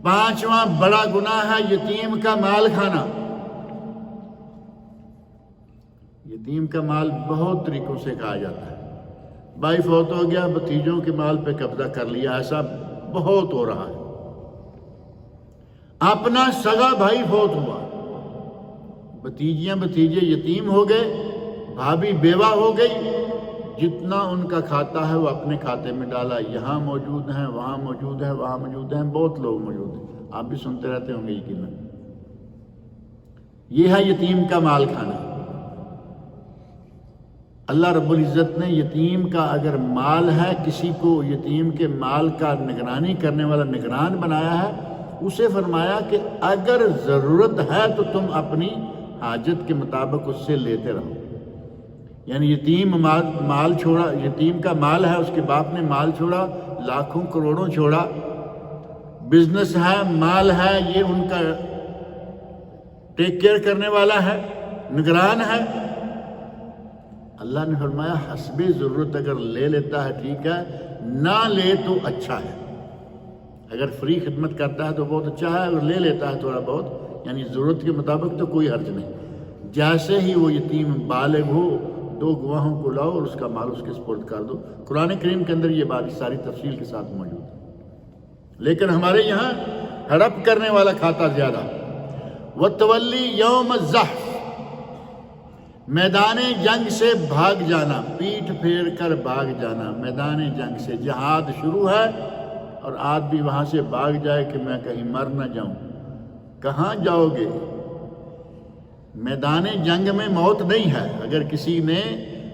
5واں بڑا گناہ ہے یتیم کا مال کھانا۔ یتیم کا مال بہت طریقوں سے کھایا جاتا ہے، بھائی فوت ہو گیا، بھتیجوں کے مال پہ قبضہ کر لیا، ایسا بہت ہو رہا ہے۔ اپنا سگا بھائی فوت ہوا، بھتیجیاں بھتیجے یتیم ہو گئے، بھابھی بیوہ ہو گئی، جتنا ان کا کھاتا ہے وہ اپنے کھاتے میں ڈالا، یہاں موجود ہیں، وہاں موجود ہیں، وہاں موجود ہیں، بہت لوگ موجود ہیں، آپ بھی سنتے رہتے ہوں گے یقیناً۔ یہ ہے یتیم کا مال کھانا۔ اللہ رب العزت نے یتیم کا اگر مال ہے، کسی کو یتیم کے مال کا نگرانی کرنے والا نگران بنایا ہے، اسے فرمایا کہ اگر ضرورت ہے تو تم اپنی حاجت کے مطابق اس سے لیتے رہو۔ یعنی یتیم مال چھوڑا، یتیم کا مال ہے، اس کے باپ نے مال چھوڑا، لاکھوں کروڑوں چھوڑا، بزنس ہے، مال ہے، یہ ان کا ٹیک کیئر کرنے والا ہے، نگران ہے۔ اللہ نے فرمایا حسب ضرورت اگر لے لیتا ہے ٹھیک ہے، نہ لے تو اچھا ہے۔ اگر فری خدمت کرتا ہے تو بہت اچھا ہے، اگر لے لیتا ہے تھوڑا بہت یعنی ضرورت کے مطابق تو کوئی حرج نہیں۔ جیسے ہی وہ یتیم بالغ ہو 2 گواہوں کو لاؤ اور اس کا مال اس کے سپرد کر دو۔ قرآن کریم کے اندر یہ بات ساری تفصیل کے ساتھ موجود ہے، لیکن ہمارے یہاں ہڑپ کرنے والا کھاتا زیادہ۔ وَتَوَلِّي يَوْمَ الزَّحْفِ، میدان جنگ سے بھاگ جانا، پیٹھ پھیر کر بھاگ جانا میدان جنگ سے۔ جہاد شروع ہے اور آدمی وہاں سے بھاگ جائے کہ میں کہیں مر نہ جاؤں۔ کہاں جاؤ گے؟ میدان جنگ میں موت نہیں ہے۔ اگر کسی نے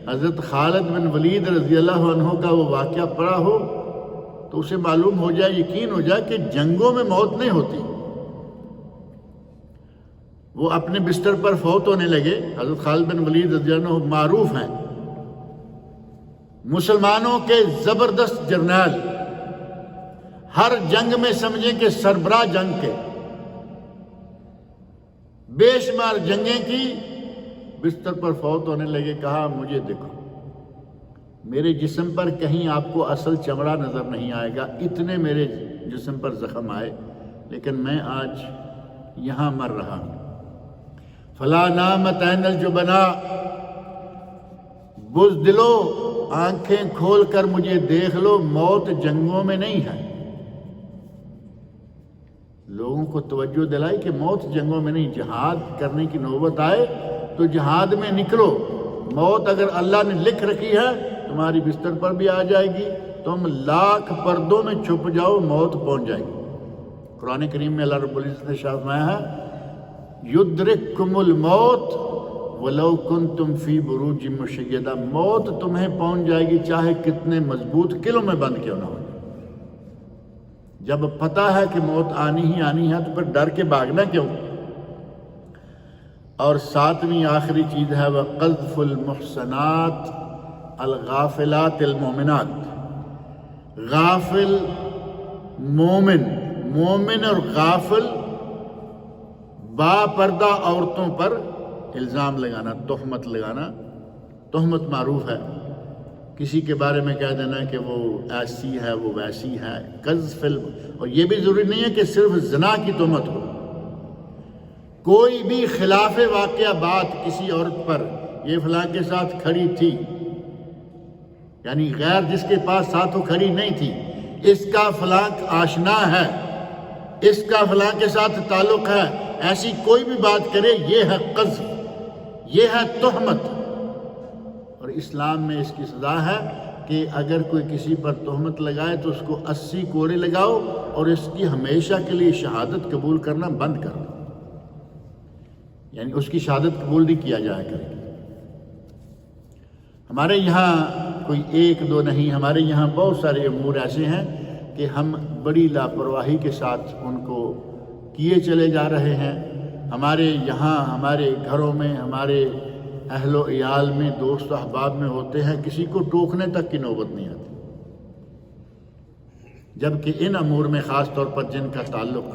حضرت خالد بن ولید رضی اللہ عنہ کا وہ واقعہ پڑھا ہو تو اسے معلوم ہو جائے، یقین ہو جائے کہ جنگوں میں موت نہیں ہوتی۔ وہ اپنے بستر پر فوت ہونے لگے۔ حضرت خالد بن ولید رضی اللہ عنہ معروف ہیں، مسلمانوں کے زبردست جرنیل، ہر جنگ میں سمجھیں کہ سربراہ جنگ کے، بے شمار جنگیں کی، بستر پر فوت ہونے لگے۔ کہا مجھے دیکھو، میرے جسم پر کہیں آپ کو اصل چمڑا نظر نہیں آئے گا، اتنے میرے جسم پر زخم آئے، لیکن میں آج یہاں مر رہا ہوں۔ فلا نامت عین الجبناء، بزدلو آنکھیں کھول کر مجھے دیکھ لو، موت جنگوں میں نہیں ہے۔ لوگوں کو توجہ دلائی کہ موت جنگوں میں نہیں، جہاد کرنے کی نوبت آئے تو جہاد میں نکلو۔ موت اگر اللہ نے لکھ رکھی ہے تمہاری بستر پر بھی آ جائے گی، تم لاکھ پردوں میں چھپ جاؤ موت پہنچ جائے گی۔ قرآن کریم میں اللہ رب العزت نے ارشاد فرمایا ہے یدرککم الموت ولو کنتم فی بروج مشیدہ، موت تمہیں پہنچ جائے گی چاہے کتنے مضبوط قلعوں میں بند کیوں نہ ہو۔ جب پتہ ہے کہ موت آنی ہی آنی ہے تو پھر ڈر کے بھاگنا کیوں؟ اور 7ویں آخری چیز ہے وَقَذْفُ الْمُحْسَنَاتِ الْغَافِلَاتِ الْمُؤْمِنَاتِ، غافل مومن اور غافل با پردہ عورتوں پر الزام لگانا، تہمت لگانا۔ تہمت معروف ہے، کسی کے بارے میں کہہ دینا کہ وہ ایسی ہے وہ ویسی ہے، قذف۔ اور یہ بھی ضروری نہیں ہے کہ صرف زنا کی تہمت ہو، کوئی بھی خلاف واقعہ بات کسی عورت پر، یہ فلاں کے ساتھ کھڑی تھی، یعنی غیر جس کے پاس ساتھ وہ کھڑی نہیں تھی، اس کا فلاں آشنا ہے، اس کا فلاں کے ساتھ تعلق ہے، ایسی کوئی بھی بات کرے، یہ ہے قذف، یہ ہے تہمت۔ اور اسلام میں اس کی سزا ہے کہ اگر کوئی کسی پر تہمت لگائے تو اس کو 80 کوڑے لگاؤ اور اس کی ہمیشہ کے لیے شہادت قبول کرنا بند کر دو، یعنی اس کی شہادت قبول نہیں کیا جایا کرے گی۔ ہمارے یہاں کوئی 1 2 نہیں، ہمارے یہاں بہت سارے امور ایسے ہیں کہ ہم بڑی لاپرواہی کے ساتھ ان کو کیے چلے جا رہے ہیں۔ ہمارے یہاں ہمارے گھروں میں، ہمارے اہل و عیال میں، دوست و احباب میں ہوتے ہیں، کسی کو ٹوکنے تک کی نوبت نہیں آتی، جبکہ ان امور میں خاص طور پر جن کا تعلق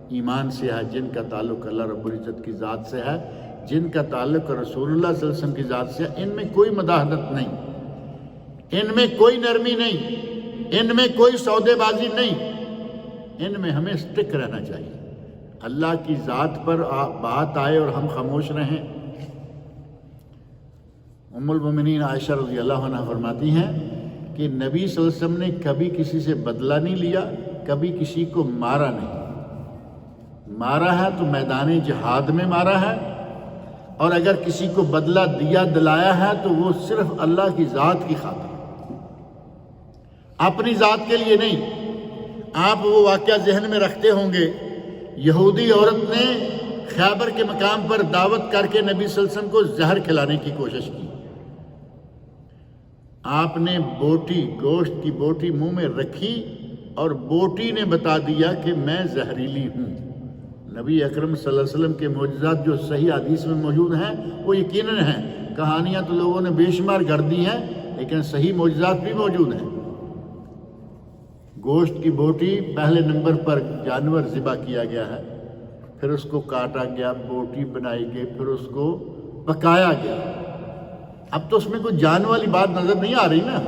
ایمان سے ہے، جن کا تعلق اللہ رب العزت کی ذات سے ہے، جن کا تعلق رسول اللہ صلی اللہ علیہ وسلم کی ذات سے ہے، ان میں کوئی مداحنت نہیں، ان میں کوئی نرمی نہیں، ان میں کوئی سودے بازی نہیں، ان میں ہمیں سٹک رہنا چاہیے۔ اللہ کی ذات پر بات آئے اور ہم خاموش رہیں۔ ام المومنین عائشہ رضی اللہ عنہ فرماتی ہیں کہ نبی صلی اللہ علیہ وسلم نے کبھی کسی سے بدلہ نہیں لیا، کبھی کسی کو مارا نہیں۔ مارا ہے تو میدان جہاد میں مارا ہے، اور اگر کسی کو بدلہ دیا دلایا ہے تو وہ صرف اللہ کی ذات کی خاطر، اپنی ذات کے لیے نہیں۔ آپ وہ واقعہ ذہن میں رکھتے ہوں گے، یہودی عورت نے خیبر کے مقام پر دعوت کر کے نبی صلی اللہ علیہ وسلم کو زہر کھلانے کی کوشش کی۔ آپ نے بوٹی، گوشت کی بوٹی منہ میں رکھی اور بوٹی نے بتا دیا کہ میں زہریلی ہوں۔ نبی اکرم صلی اللہ علیہ وسلم کے معجزات جو صحیح حدیث میں موجود ہیں وہ یقیناً ہیں، کہانیاں تو لوگوں نے بے شمار گڑھ دی ہیں، لیکن صحیح معجزات بھی موجود ہیں۔ گوشت کی بوٹی، پہلے نمبر پر جانور ذبح کیا گیا ہے، پھر اس کو کاٹا گیا، بوٹی بنائی گئی، پھر اس کو پکایا گیا۔ اب تو اس میں کوئی جان والی بات نظر نہیں آ رہی نا،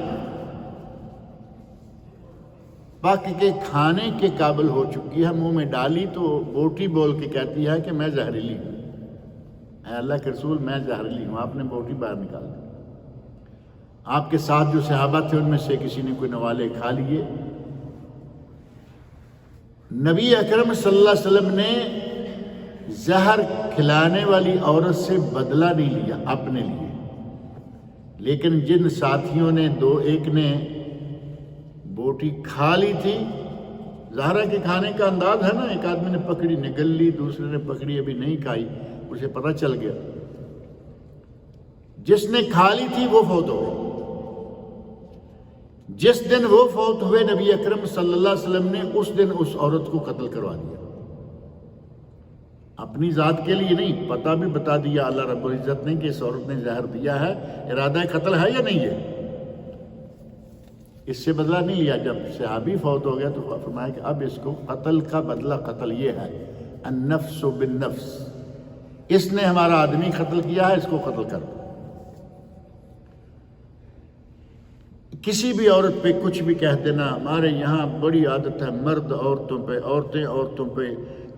باقی کے کھانے کے قابل ہو چکی ہے، منہ میں ڈالی تو بوٹی بول کے کہتی ہے کہ میں زہریلی ہوں۔ اے اللہ کے رسول، میں زہریلی ہوں، آپ نے بوٹی باہر نکال دی۔ آپ کے ساتھ جو صحابہ تھے ان میں سے کسی نے کوئی نوالے کھا لیے۔ نبی اکرم صلی اللہ علیہ وسلم نے زہر کھلانے والی عورت سے بدلہ نہیں لیا اپنے لیے، لیکن جن ساتھیوں نے ایک نے بوٹی کھا لی تھی، زہرا کے کھانے کا انداز ہے نا، ایک آدمی نے پکڑی نگل لی، دوسرے نے پکڑی ابھی نہیں کھائی، اسے پتہ چل گیا، جس نے کھا لی تھی وہ فوت ہو گئے۔ جس دن وہ فوت ہوئے نبی اکرم صلی اللہ علیہ وسلم نے اس دن اس عورت کو قتل کروا دیا، اپنی ذات کے لیے نہیں، پتہ بھی بتا دیا اللہ رب العزت نے کہ اس عورت نے زہر دیا ہے، ارادہ قتل ہے یا نہیں ہے، اس سے بدلہ نہیں لیا۔ جب صحابی فوت ہو گیا تو فرمایا کہ اب اس کو قتل کا بدلہ، قتل یہ ہے النفس بالنفس، اس نے ہمارا آدمی قتل کیا ہے، اس کو قتل کر دو۔ کسی بھی عورت پہ کچھ بھی کہہ دینا، ہمارے یہاں بڑی عادت ہے مرد عورتوں پہ، عورتیں عورتوں پہ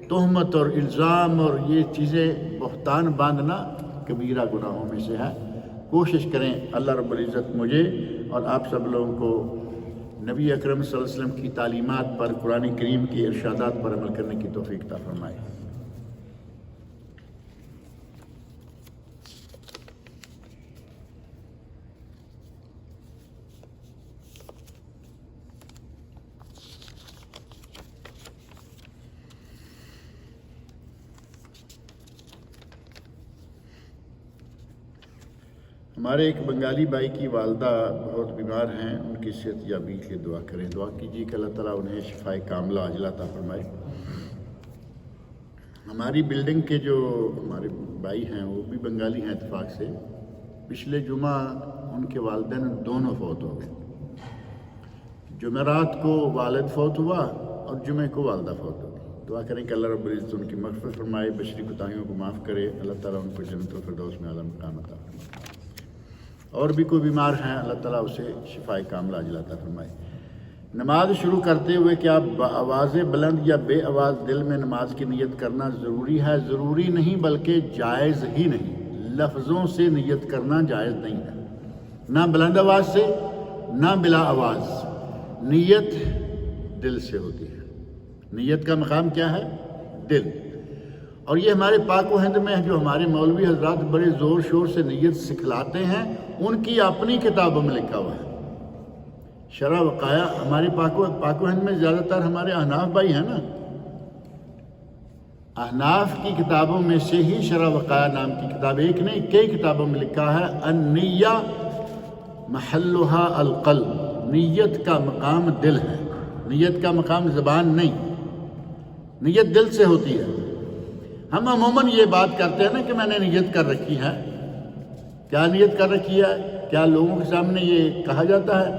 تہمت اور الزام اور یہ چیزیں بہتان باندھنا کبیرہ گناہوں میں سے ہے۔ کوشش کریں اللہ رب العزت مجھے اور آپ سب لوگوں کو نبی اکرم صلی اللہ علیہ وسلم کی تعلیمات پر، قرآن کریم کی ارشادات پر عمل کرنے کی توفیق عطا فرمائے۔ ہمارے ایک بنگالی بھائی کی والدہ بہت بیمار ہیں، ان کی صحت یابی کے لیے دعا کریں، دعا کیجیے کہ اللہ تعالیٰ انہیں شفائے کاملہ عاجلہ عطا فرمائے۔ ہماری بلڈنگ کے جو ہمارے بھائی ہیں وہ بھی بنگالی ہیں اتفاق سے، پچھلے جمعہ ان کے والدین دونوں فوت ہو گئے، جمعرات کو والد فوت ہوا اور جمعے کو والدہ فوت ہو گئی۔ دعا کریں کہ اللہ رب العزت ان کی مغفرت فرمائے، بشری کوتاہیوں کو معاف کرے، اللہ تعالیٰ ان کو جنت الفردوس میں اعلیٰ مقام عطا فرمائے۔ اور بھی کوئی بیمار ہیں اللہ تعالیٰ اسے شفائے کاملہ عاجلہ عطا فرمائے۔ نماز شروع کرتے ہوئے کیا آواز بلند یا بے آواز دل میں نماز کی نیت کرنا ضروری ہے؟ ضروری نہیں بلکہ جائز ہی نہیں، لفظوں سے نیت کرنا جائز نہیں ہے، نہ بلند آواز سے نہ بلا آواز، نیت دل سے ہوتی ہے۔ نیت کا مقام کیا ہے؟ دل۔ اور یہ ہمارے پاک و ہند میں جو ہمارے مولوی حضرات بڑے زور شور سے نیت سکھلاتے ہیں، ان کی اپنی کتابوں میں لکھا ہوا ہے۔ شرح وقایہ ہمارے پاک و ہند میں زیادہ تر ہمارے احناف بھائی ہیں نا، احناف کی کتابوں میں سے ہی شرح وقایہ نام کی کتاب، ایک نہیں کئی کتابوں میں لکھا ہے النیہ محلھا القلب، نیت کا مقام دل ہے، نیت کا مقام زبان نہیں، نیت دل سے ہوتی ہے۔ ہم عموماً یہ بات کرتے ہیں نا کہ میں نے نیت کر رکھی ہے، کیا نیت کر رکھی ہے؟ کیا لوگوں کے سامنے یہ کہا جاتا ہے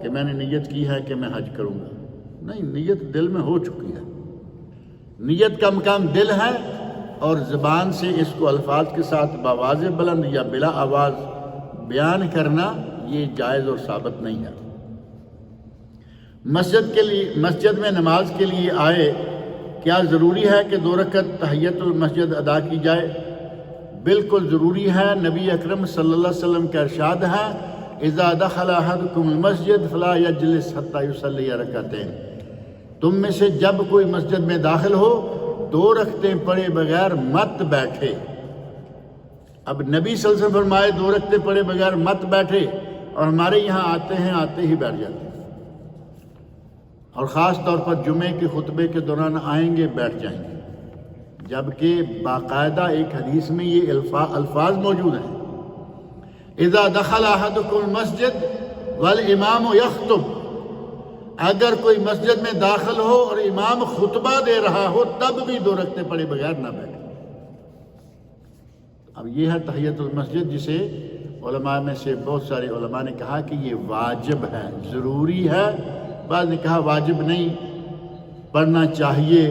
کہ میں نے نیت کی ہے کہ میں حج کروں گا؟ نہیں، نیت دل میں ہو چکی ہے، نیت کا مقام دل ہے، اور زبان سے اس کو الفاظ کے ساتھ بآواز بلند یا بلا آواز بیان کرنا یہ جائز اور ثابت نہیں ہے۔ مسجد میں نماز کے لیے آئے، کیا ضروری ہے کہ 2 رکعت تحیۃ المسجد ادا کی جائے؟ بالکل ضروری ہے، نبی اکرم صلی اللہ علیہ وسلم کا ارشاد ہے اذا دخل احدکم المسجد فلا یجلس حتی یصلی رکعتین، تم میں سے جب کوئی مسجد میں داخل ہو 2 رکعتیں پڑھے بغیر مت بیٹھے۔ اب نبی صلی اللہ علیہ وسلم فرمائے 2 رکعتیں پڑھے بغیر مت بیٹھے، اور ہمارے یہاں آتے ہی بیٹھ جاتے ہیں، اور خاص طور پر جمعے کے خطبے کے دوران آئیں گے بیٹھ جائیں گے، جبکہ باقاعدہ ایک حدیث میں یہ الفاظ موجود ہیں اذا دخل احدکم المسجد والامام یخطب، اگر کوئی مسجد میں داخل ہو اور امام خطبہ دے رہا ہو تب بھی 2 رکعتیں پڑھے بغیر نہ بیٹھے۔ اب یہ ہے تحیۃ المسجد، جسے علماء میں سے بہت سارے علماء نے کہا کہ یہ واجب ہے، ضروری ہے، بعض نے کہا واجب نہیں، پڑھنا چاہیے،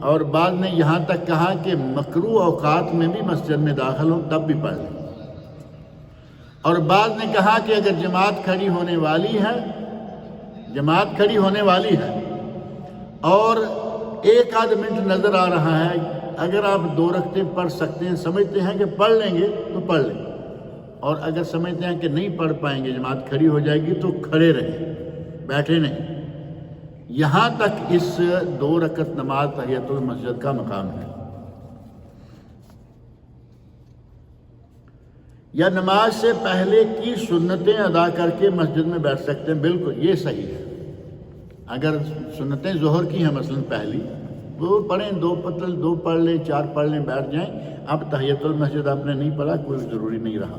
اور بعض نے یہاں تک کہا کہ مکروہ اوقات میں بھی مسجد میں داخل ہوں تب بھی پڑھ لیں، اور بعض نے کہا کہ اگر جماعت کھڑی ہونے والی ہے اور ایک آدھ منٹ نظر آ رہا ہے، اگر آپ 2 رکعتیں پڑھ سکتے ہیں، سمجھتے ہیں کہ پڑھ لیں گے تو پڑھ لیں، اور اگر سمجھتے ہیں کہ نہیں پڑھ پائیں گے، جماعت کھڑی ہو جائے گی، تو کھڑے رہیں، بیٹھے نہیں۔ یہاں تک اس 2 رکعت نماز تحیۃ المسجد کا مقام ہے۔ یا نماز سے پہلے کی سنتیں ادا کر کے مسجد میں بیٹھ سکتے ہیں، بالکل یہ صحیح ہے۔ اگر سنتیں ظہر کی ہیں مثلا پہلی، وہ پڑھیں، 2 پڑھ لیں، 4 پڑھ لیں، بیٹھ جائیں۔ اب تحیۃ المسجد آپ نے نہیں پڑھا، کوئی ضروری نہیں رہا۔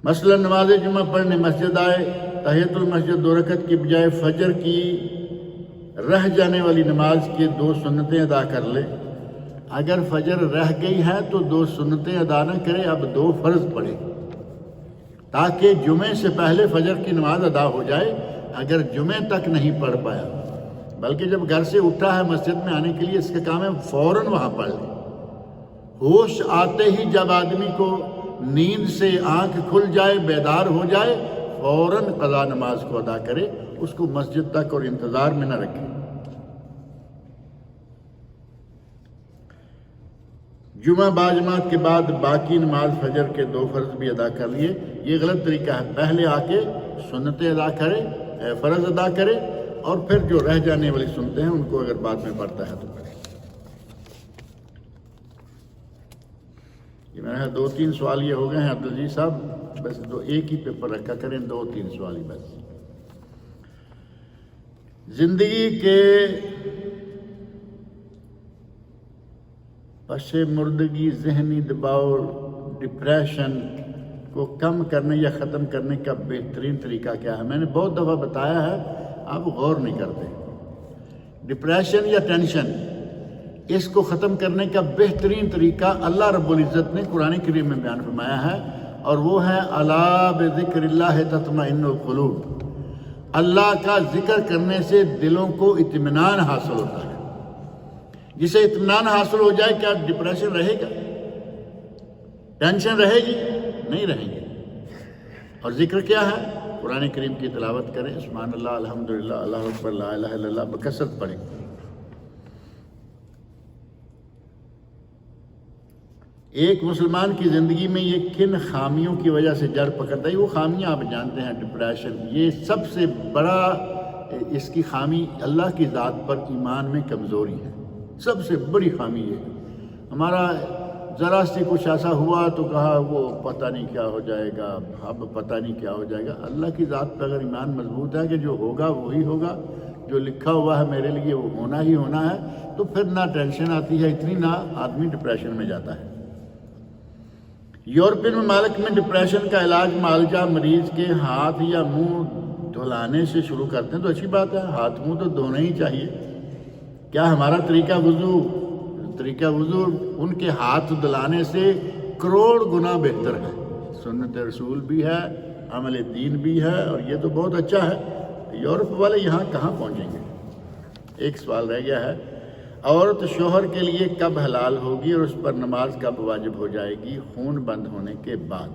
مثلا نماز جمعہ پڑھنے مسجد آئے، تحیۃ المسجد 2 رکعت کی بجائے فجر کی رہ جانے والی نماز کے 2 سنتیں ادا کر لے۔ اگر فجر رہ گئی ہے تو 2 سنتیں ادا نہ کرے، اب 2 فرض پڑھے، تاکہ جمعے سے پہلے فجر کی نماز ادا ہو جائے۔ اگر جمعے تک نہیں پڑھ پایا، بلکہ جب گھر سے اٹھا ہے مسجد میں آنے کے لیے، اس کا کام ہے فوراً وہاں پڑھ لے۔ ہوش آتے ہی جب آدمی کو نیند سے آنکھ کھل جائے، بیدار ہو جائے، فوراً قضا نماز کو ادا کرے، اس کو مسجد تک اور انتظار میں نہ رکھے۔ جمعہ باجماعت کے بعد باقی نماز فجر کے 2 فرض بھی ادا کر لیے، یہ غلط طریقہ ہے۔ پہلے آ کے سنتیں ادا کرے، فرض ادا کرے، اور پھر جو رہ جانے والی سنتیں ہیں ان کو اگر بعد میں پڑھتا ہے تو پڑھے۔ یہ میرا 2-3 سوال یہ ہو گئے ہیں عبدالعزیز صاحب، بس ایک ہی پیپر رکھا کریں، 2-3 سوال ہی بس۔ زندگی کے پس مردگی، ذہنی دباؤ، ڈپریشن کو کم کرنے یا ختم کرنے کا بہترین طریقہ کیا ہے؟ میں نے بہت دفعہ بتایا ہے، آپ غور نہیں کرتے۔ ڈپریشن یا ٹینشن، اس کو ختم کرنے کا بہترین طریقہ اللہ رب العزت نے قرآن کریم میں بیان فرمایا ہے، اور وہ ہے الا بذکر اللہ تطمئن القلوب۔ اللہ کا ذکر کرنے سے دلوں کو اطمینان حاصل ہوتا ہے۔ جسے اطمینان حاصل ہو جائے، کیا ڈپریشن رہے گا؟ ٹینشن رہے گی؟ نہیں رہیں گے۔ اور ذکر کیا ہے؟ قرآن کریم کی تلاوت کریں، سبحان اللہ، الحمدللہ، اللہ اکبر، لا الہ الا اللہ بکثرت پڑھیں۔ ایک مسلمان کی زندگی میں یہ کن خامیوں کی وجہ سے جڑ پکڑتا ہے؟ وہ خامیاں آپ جانتے ہیں، ڈپریشن، یہ سب سے بڑا اس کی خامی اللہ کی ذات پر ایمان میں کمزوری ہے۔ سب سے بڑی خامی یہ ہے۔ ہمارا ذرا سے کچھ ایسا ہوا تو کہا وہ پتہ نہیں کیا ہو جائے گا، اب پتہ نہیں کیا ہو جائے گا۔ اللہ کی ذات پہ اگر ایمان مضبوط ہے کہ جو ہوگا وہی ہوگا، جو لکھا ہوا ہے میرے لیے وہ ہونا ہی ہونا ہے، تو پھر نہ ٹینشن آتی ہے اتنی، نہ آدمی ڈپریشن میں جاتا ہے۔ یورپین ممالک میں ڈپریشن کا علاج معالجہ مریض کے ہاتھ یا منہ دھلانے سے شروع کرتے ہیں، تو اچھی بات ہے، ہاتھ منہ تو دھونا ہی چاہیے۔ کیا ہمارا طریقہ وضو ان کے ہاتھ دھلانے سے کروڑ گنا بہتر ہے؟ سنت رسول بھی ہے، عمل دین بھی ہے، اور یہ تو بہت اچھا ہے۔ یورپ والے یہاں کہاں پہنچیں گے؟ ایک سوال رہ گیا ہے، عورت شوہر کے لیے کب حلال ہوگی اور اس پر نماز کب واجب ہو جائے گی خون بند ہونے کے بعد؟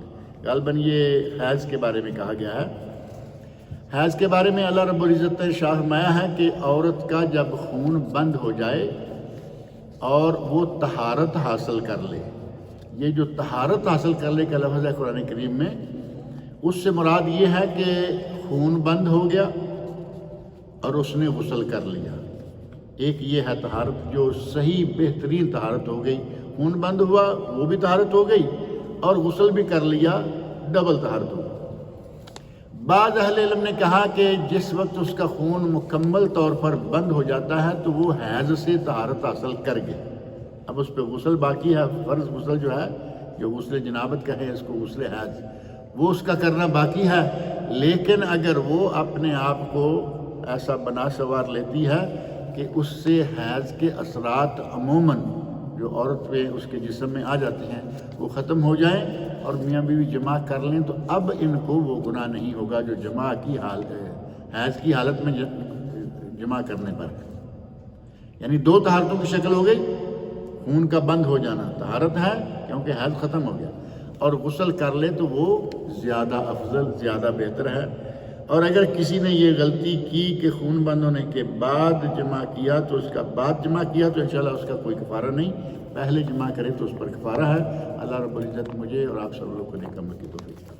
غالباً یہ حیض کے بارے میں کہا گیا ہے۔ حیض کے بارے میں اللہ رب العزت نے ارشاد فرمایا ہے کہ عورت کا جب خون بند ہو جائے اور وہ طہارت حاصل کر لے، یہ جو طہارت حاصل کرنے کا لفظ ہے قرآن کریم میں، اس سے مراد یہ ہے کہ خون بند ہو گیا اور اس نے غسل کر لیا۔ ایک یہ ہے طہارت جو صحیح بہترین طہارت ہو گئی، خون بند ہوا وہ بھی طہارت ہو گئی اور غسل بھی کر لیا، ڈبل طہارت ہو گئی۔ بعض اہل علم نے کہا کہ جس وقت اس کا خون مکمل طور پر بند ہو جاتا ہے تو وہ حیض سے طہارت حاصل کر گیا، اب اس پہ غسل باقی ہے، فرض غسل جو ہے، جو غسل جنابت کا ہے، اس کو غسل حیض، وہ اس کا کرنا باقی ہے۔ لیکن اگر وہ اپنے آپ کو ایسا بنا سنوار لیتی ہے کہ اس سے حیض کے اثرات عموماً جو عورت پہ اس کے جسم میں آ جاتے ہیں وہ ختم ہو جائیں اور میاں بیوی جماع کر لیں، تو اب ان کو وہ گناہ نہیں ہوگا جو جماع کی حالت، حیض کی حالت میں جماع کرنے پر ہے۔ یعنی 2 طہارتوں کی شکل ہو گئی، خون کا بند ہو جانا طہارت ہے کیونکہ حیض ختم ہو گیا، اور غسل کر لے تو وہ زیادہ افضل، زیادہ بہتر ہے۔ اور اگر کسی نے یہ غلطی کی کہ خون بند ہونے کے بعد جمع کیا تو اس کا بعد جمع کیا تو انشاءاللہ اس کا کوئی کفارہ نہیں، پہلے جمع کرے تو اس پر کفارہ ہے۔ اللہ رب العزت مجھے اور آپ سب لوگ کو نیک عمل کی توفیق